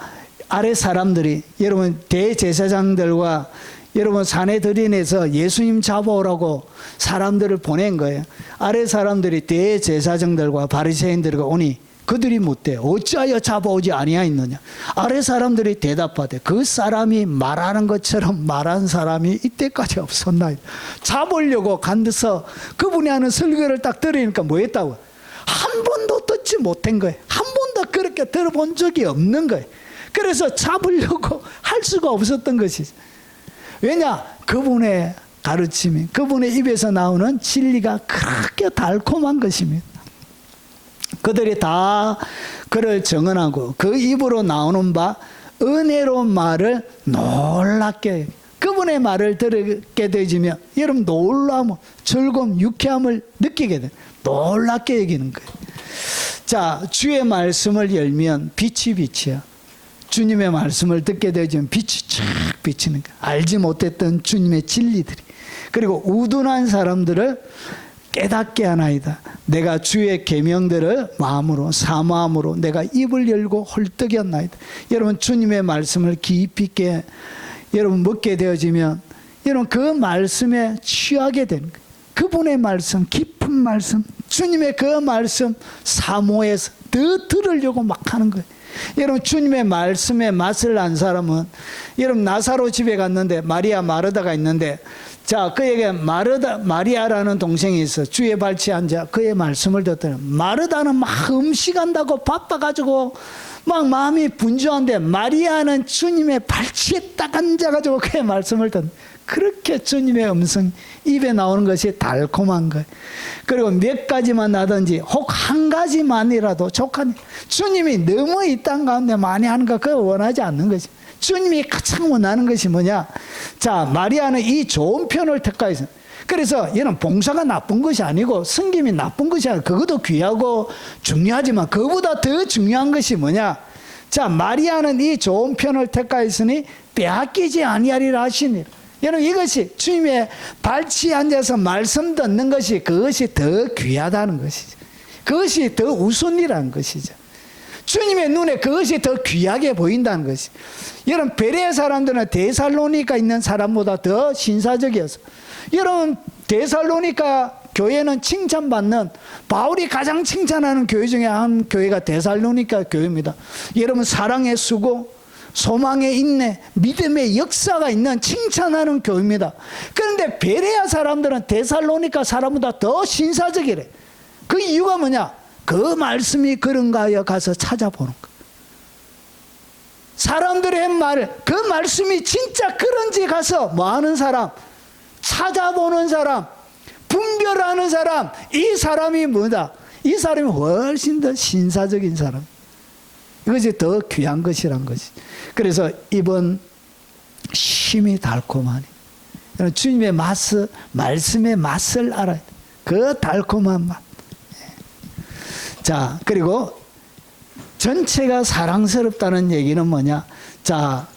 아래 사람들이 여러분 대제사장들과 여러분 사내들인에서 예수님 잡아오라고 사람들을 보낸 거예요. 아래 사람들이 대제사장들과 바리새인들과 오니 그들이 묻되 어찌하여 잡아오지 아니하였느냐. 아래 사람들이 대답하되 그 사람이 말하는 것처럼 말한 사람이 이때까지 없었나이다. 잡으려고 간데서 그분이 하는 설교를 딱 들으니까 뭐 했다고? 한 번도 듣지 못한 거예요. 한 번도 그렇게 들어본 적이 없는 거예요. 그래서 잡으려고 할 수가 없었던 것이죠. 왜냐? 그분의 가르침이, 그분의 입에서 나오는 진리가 그렇게 달콤한 것입니다. 그들이 다 그를 정언하고 그 입으로 나오는 바 은혜로운 말을 놀랍게, 그분의 말을 들게 되지면 여러분 놀라움, 즐거움, 유쾌함을 느끼게 돼요. 놀랍게 여기는 거예요. 자, 주의 말씀을 열면 빛이 빛이야. 주님의 말씀을 듣게 되면 빛이 쫙 비치는 거예요. 알지 못했던 주님의 진리들이. 그리고 우둔한 사람들을 깨닫게 하나이다. 내가 주의 계명들을 마음으로 사모함으로 내가 입을 열고 헐떡였나이다. 여러분 주님의 말씀을 깊이 있게 여러분 먹게 되어지면 여러분 그 말씀에 취하게 되는 거예요. 그분의 말씀, 깊은 말씀, 주님의 그 말씀 사모해서 더 들으려고 막 하는 거예요. 여러분 주님의 말씀에 맛을 안 사람은, 여러분 나사로 집에 갔는데 마리아 마르다가 있는데, 자, 그에게 마리아라는 동생이 있어. 주의 발치에 앉아 그의 말씀을 듣더니 마르다는 막 음식한다고 바빠가지고 막 마음이 분주한데 마리아는 주님의 발치에 딱 앉아가지고 그의 말씀을 듣는, 그렇게 주님의 음성 입에 나오는 것이 달콤한 거예요. 그리고 몇 가지만 나든지 혹 한 가지만이라도 족하니, 주님이 너무 이 땅 가운데 많이 하는 거 그거 원하지 않는 것이, 주님이 가장 원하는 것이 뭐냐. 자, 마리아는 이 좋은 편을 택하였어요. 그래서 얘는 봉사가 나쁜 것이 아니고 섬김이 나쁜 것이 아니고 그것도 귀하고 중요하지만 그보다 더 중요한 것이 뭐냐. 자, 마리아는 이 좋은 편을 택하였으니 빼앗기지 아니하리라 하시니, 여러분 이것이 주님의 발치에 앉아서 말씀 듣는 것이, 그것이 더 귀하다는 것이죠. 그것이 더 우선이라는 것이죠. 주님의 눈에 그것이 더 귀하게 보인다는 것이. 여러분 베레아 사람들은 데살로니가 있는 사람보다 더 신사적이어서, 여러분 데살로니가 교회는 칭찬받는, 바울이 가장 칭찬하는 교회 중에 한 교회가 데살로니가 교회입니다. 여러분 사랑의 수고, 소망의 인내, 믿음의 역사가 있는 칭찬하는 교회입니다. 그런데 베레아 사람들은 데살로니가 사람보다 더 신사적이래. 그 이유가 뭐냐? 그 말씀이 그런가 하여 가서 찾아보는 거. 사람들의 말, 그 말씀이 진짜 그런지 가서 뭐 하는 사람? 찾아보는 사람, 분별하는 사람. 이 사람이 뭐다? 이 사람이 훨씬 더 신사적인 사람. 이것이 더 귀한 것이란 것이. 그래서 이번 심히 달콤하니, 주님의 맛을, 말씀의 맛을 알아야 돼. 그 달콤한 맛. 자, 그리고 전체가 사랑스럽다는 얘기는 뭐냐? 자,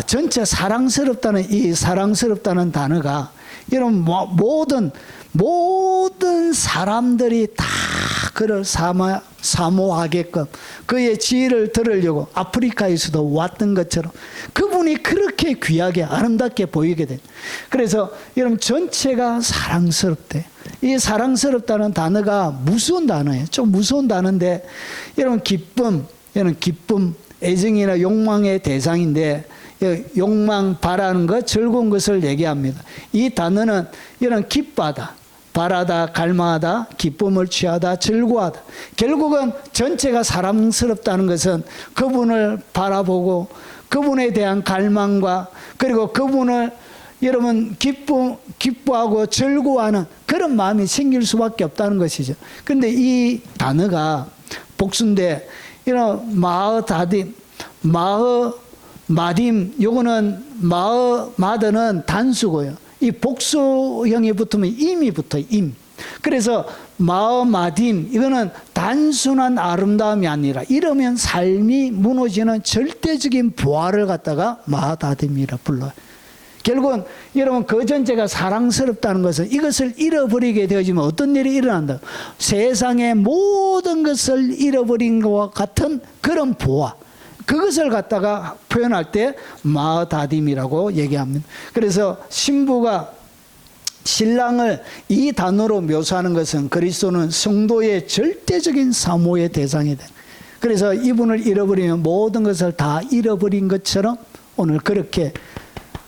전체 사랑스럽다는, 이 사랑스럽다는 단어가, 여러분 모든 사람들이 다 그를 사모하게끔 그의 지혜를 들으려고 아프리카에서도 왔던 것처럼 그분이 그렇게 귀하게 아름답게 보이게 돼. 그래서 여러분 전체가 사랑스럽대. 이 사랑스럽다는 단어가 무서운 단어예요. 좀 무서운 단어인데, 여러분 기쁨, 애정이나 욕망의 대상인데, 욕망, 바라는 것, 즐거운 것을 얘기합니다. 이 단어는 이런 기뻐하다, 바라다, 갈망하다, 기쁨을 취하다, 즐거워하다. 결국은 전체가 사랑스럽다는 것은 그분을 바라보고 그분에 대한 갈망과, 그리고 그분을 여러분 기뻐하고 즐거워하는 그런 마음이 생길 수밖에 없다는 것이죠. 그런데 이 단어가 복수인데, 이런 마딤, 요거는 마드는 단수고요. 이 복수형이 붙으면 임이 붙어요. 임. 그래서 마딤, 이거는 단순한 아름다움이 아니라 이러면 삶이 무너지는 절대적인 부활을 갖다가 마다딤이라 불러요. 결국은 여러분 그 전체가 사랑스럽다는 것은 이것을 잃어버리게 되어지면 어떤 일이 일어난다? 세상의 모든 것을 잃어버린 것과 같은 그런 부활, 그것을 갖다가 표현할 때 마다딤이라고 얘기합니다. 그래서 신부가 신랑을 이 단어로 묘사하는 것은 그리스도는 성도의 절대적인 사모의 대상이 돼. 그래서 이분을 잃어버리면 모든 것을 다 잃어버린 것처럼 오늘 그렇게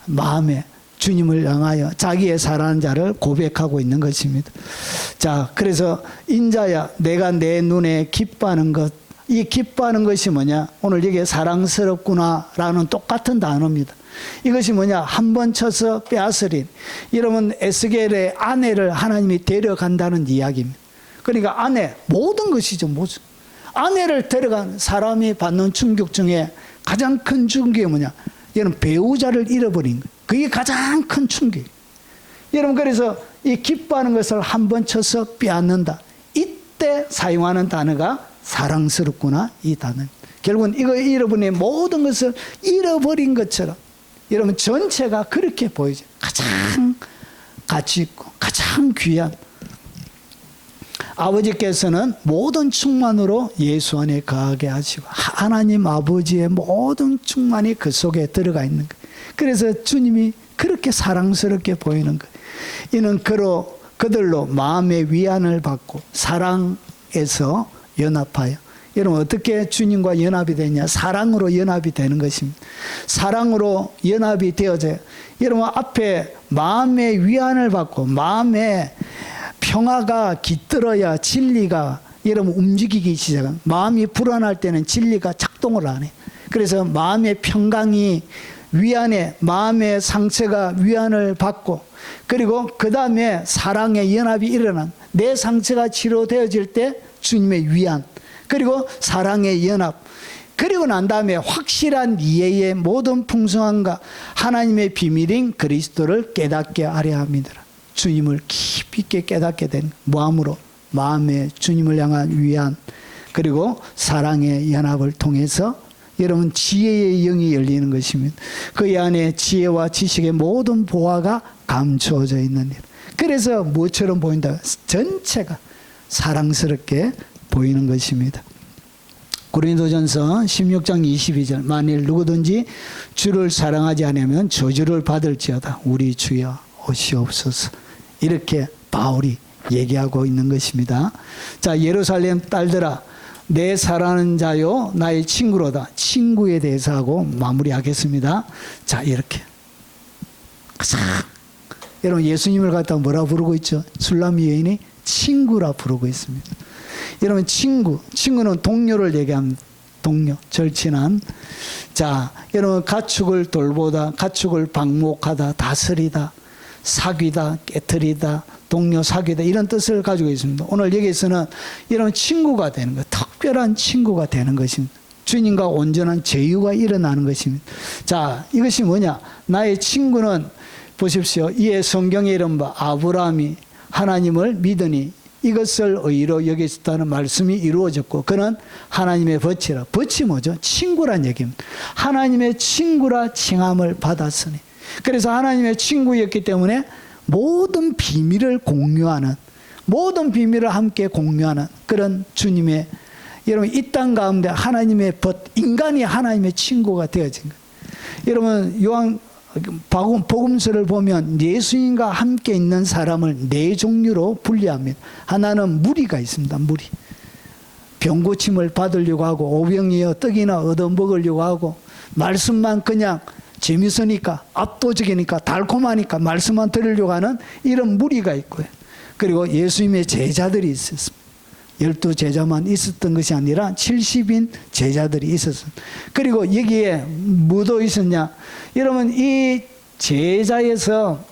마음에 주님을 향하여 자기의 사랑하는 자를 고백하고 있는 것입니다. 자, 그래서 인자야 내가 내 눈에 기뻐하는 것, 이 기뻐하는 것이 뭐냐? 오늘 이게 사랑스럽구나 라는 똑같은 단어입니다. 이것이 뭐냐? 한 번 쳐서 빼앗으린, 여러분 에스겔의 아내를 하나님이 데려간다는 이야기입니다. 그러니까 아내, 모든 것이죠. 모든. 아내를 데려간 사람이 받는 충격 중에 가장 큰 충격이 뭐냐? 여러분 배우자를 잃어버린 거예요. 그게 가장 큰 충격. 여러분 그래서 이 기뻐하는 것을 한 번 쳐서 빼앗는다. 이때 사용하는 단어가 사랑스럽구나, 이 단어. 결국은 이거 잃어버린 모든 것을 잃어버린 것처럼 여러분 전체가 그렇게 보이죠. 가장 가치 있고 가장 귀한 아버지께서는 모든 충만으로 예수 안에 거하게 하시고 하나님 아버지의 모든 충만이 그 속에 들어가 있는 거예요. 그래서 주님이 그렇게 사랑스럽게 보이는 거예요. 이는 그들로 마음의 위안을 받고 사랑에서 연합하여, 여러분 어떻게 주님과 연합이 되냐? 사랑으로 연합이 되는 것입니다. 사랑으로 연합이 되어져요. 여러분 앞에 마음의 위안을 받고 마음의 평화가 깃들어야 진리가 여러분 움직이기 시작합니다. 마음이 불안할 때는 진리가 착 작동을 안 해. 그래서 마음의 평강이 위안에, 마음의 상처가 위안을 받고, 그리고 그 다음에 사랑의 연합이 일어난, 내 상처가 치료되어질 때 주님의 위안, 그리고 사랑의 연합, 그리고 난 다음에 확실한 이해의 모든 풍성함과 하나님의 비밀인 그리스도를 깨닫게 하려 합니다. 주님을 깊이 있게 깨닫게 된 마음으로, 마음의 주님을 향한 위안, 그리고 사랑의 연합을 통해서 여러분 지혜의 영이 열리는 것입니다. 그 안에 지혜와 지식의 모든 보화가 감추어져 있는 일. 그래서 뭐처럼 보인다? 전체가 사랑스럽게 보이는 것입니다. 고린도전서 16장 22절, 만일 누구든지 주를 사랑하지 않으면 저주를 받을지어다. 우리 주여 오시옵소서. 이렇게 바울이 얘기하고 있는 것입니다. 자, 예루살렘 딸들아, 내 사랑하는 자요 나의 친구로다. 친구에 대해서 하고 마무리하겠습니다. 자, 이렇게 여러분, 예수님을 갖다가 뭐라 부르고 있죠? 술람 여인이 친구라 부르고 있습니다. 여러분, 친구는 동료를 얘기합니다. 동료, 절친한. 자, 여러분, 가축을 돌보다, 가축을 방목하다, 다스리다, 사귀다, 깨트리다, 동료 사귀다, 이런 뜻을 가지고 있습니다. 오늘 여기에서는 이런 친구가 되는 것, 특별한 친구가 되는 것입니다. 주님과 온전한 제휴가 일어나는 것입니다. 자, 이것이 뭐냐? 나의 친구는 보십시오. 이에 성경에 이른 바 아브라함이 하나님을 믿으니 이것을 의로 여겼다는 말씀이 이루어졌고, 그는 하나님의 벗이라. 벗이 뭐죠? 친구란 얘기입니다. 하나님의 친구라 칭함을 받았으니. 그래서 하나님의 친구였기 때문에 모든 비밀을 공유하는, 모든 비밀을 함께 공유하는 그런 주님의, 여러분, 이 땅 가운데 하나님의 벗, 인간이 하나님의 친구가 되어진 거예요. 여러분, 복음서를 보면 예수님과 함께 있는 사람을 네 종류로 분리합니다. 하나는 무리가 있습니다. 무리. 병 고침을 받으려고 하고, 오병이어 떡이나 얻어 먹으려고 하고, 말씀만 그냥 재밌으니까, 압도적이니까, 달콤하니까 말씀만 들으려고 하는 이런 무리가 있고요. 그리고 예수님의 제자들이 있었습니다. 12제자만 있었던 것이 아니라 70인 제자들이 있었습니다. 그리고 여기에 뭐도 있었냐? 여러분, 이 제자에서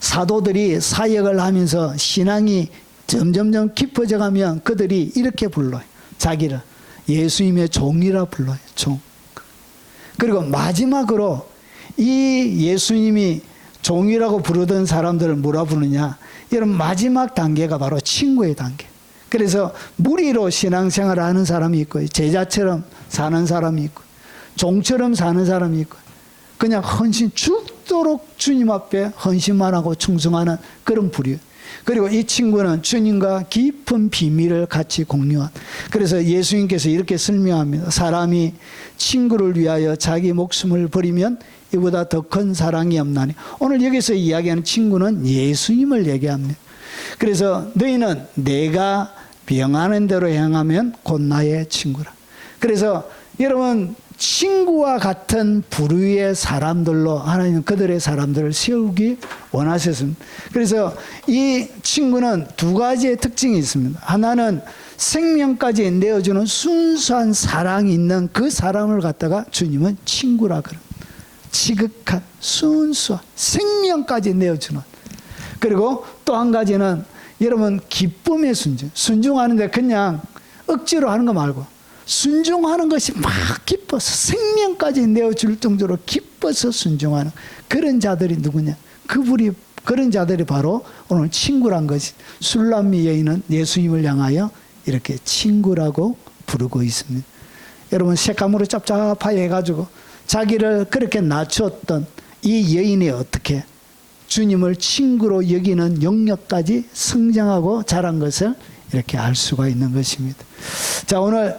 사도들이 사역을 하면서 신앙이 점점점 깊어져 가면 그들이 이렇게 불러요. 자기를 예수님의 종이라 불러요. 종. 그리고 마지막으로 이 예수님이 종이라고 부르던 사람들을 뭐라 부르냐? 여러분, 마지막 단계가 바로 친구의 단계. 그래서 무리로 신앙생활을 하는 사람이 있고, 제자처럼 사는 사람이 있고, 종처럼 사는 사람이 있고, 그냥 죽도록 주님 앞에 헌신만 하고 충성하는 그런 부류. 그리고 이 친구는 주님과 깊은 비밀을 같이 공유한. 그래서 예수님께서 이렇게 설명합니다. 사람이 친구를 위하여 자기 목숨을 버리면 이보다 더 큰 사랑이 없나니. 오늘 여기서 이야기하는 친구는 예수님을 얘기합니다. 그래서 너희는 내가 명하는 대로 행하면 곧 나의 친구라. 그래서 여러분, 친구와 같은 부류의 사람들로 하나님은 그들의 사람들을 세우기 원하셨습니다. 그래서 이 친구는 두 가지의 특징이 있습니다. 하나는 생명까지 내어주는 순수한 사랑이 있는 그 사람을 갖다가 주님은 친구라 그럽니다. 지극한, 순수한, 생명까지 내어주는. 그리고 또 한 가지는 여러분, 기쁨의 순종. 순종하는데 그냥 억지로 하는 거 말고 순종하는 것이 막 기뻐서 생명까지 내어줄 정도로 기뻐서 순종하는 그런 자들이 누구냐? 그런 자들이 바로 오늘 친구란 것이. 술람미 여인은 예수님을 향하여 이렇게 친구라고 부르고 있습니다. 여러분, 색감으로 짭짭하게 해가지고 자기를 그렇게 낮췄던 이 여인이 어떻게 주님을 친구로 여기는 영역까지 성장하고 자란 것을 이렇게 알 수가 있는 것입니다. 자, 오늘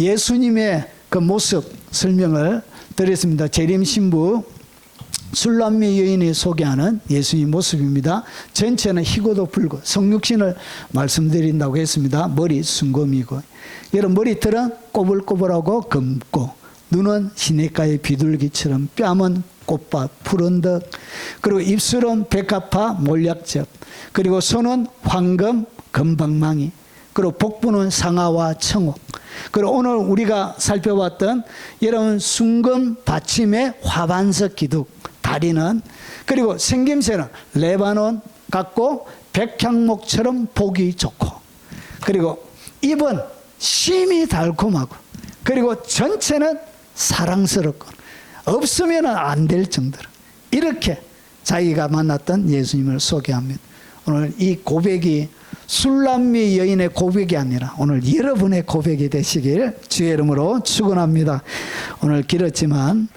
예수님의 그 모습 설명을 드렸습니다. 재림 신부 술람미 여인이 소개하는 예수님 모습입니다. 전체는 희고도 붉고 성육신을 말씀드린다고 했습니다. 머리 순검이고, 여러분, 머리털은 꼬불꼬불하고 검고, 눈은 시냇가의 비둘기처럼, 뺨은 꽃밭 푸른 덕, 그리고 입술은 백합화 몰약즙, 그리고 손은 황금 금방망이, 그리고 복부는 상아와 청옥. 그리고 오늘 우리가 살펴봤던 여러분 순금 받침의 화반석 기둥 다리는, 그리고 생김새는 레바논 같고 백향목처럼 보기 좋고, 그리고 입은 심이 달콤하고, 그리고 전체는 사랑스럽고 없으면 안 될 정도로 이렇게 자기가 만났던 예수님을 소개합니다. 오늘 이 고백이 술람미 여인의 고백이 아니라 오늘 여러분의 고백이 되시길 주의 이름으로 축원합니다. 오늘 길었지만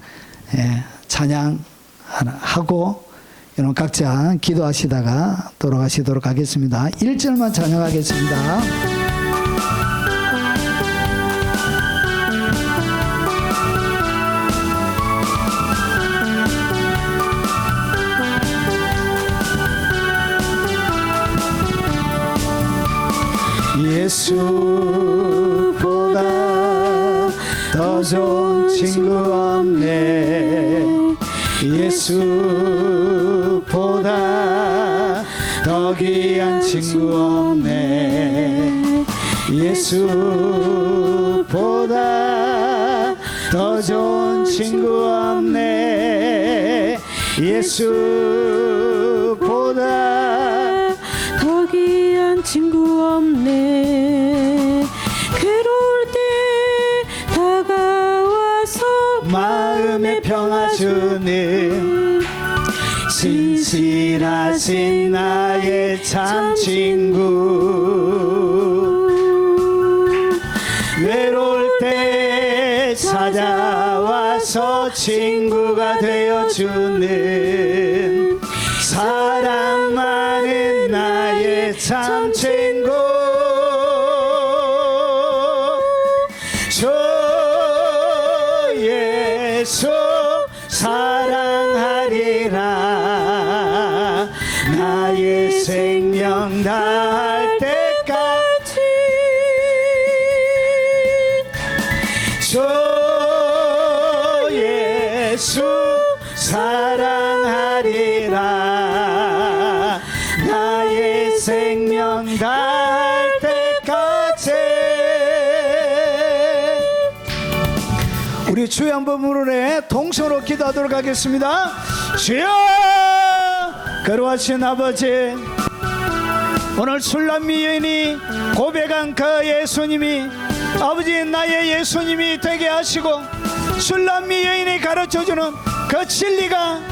찬양하고 여러분 각자 기도하시다가 돌아가시도록 하겠습니다. 1절만 찬양하겠습니다. 예수보다 더 좋은 친구 없네. 예수보다 더 귀한 친구 없네. 예수보다 더 좋은 친구 없네. 예수보다 더 귀한 친구 없네. 괴로울 때 다가와서 마음의 평화 주는 진실하신 나의 참 친구. 외로울 때 찾아와서 친구가 되어주는 사랑 많은 나의 참 친구. 주 예수 사랑하리라. 나의 생명 다할 때까지. 주 예수 사랑하리라. 나의 생명 다할 때까지. 우리 주여 한번 부르네 동성으로 기도하도록 하겠습니다. 주여, 거룩하신 아버지, 오늘 술람미 여인이 고백한 그 예수님이 아버지 나의 예수님이 되게 하시고 술람미 여인이 가르쳐주는 그 진리가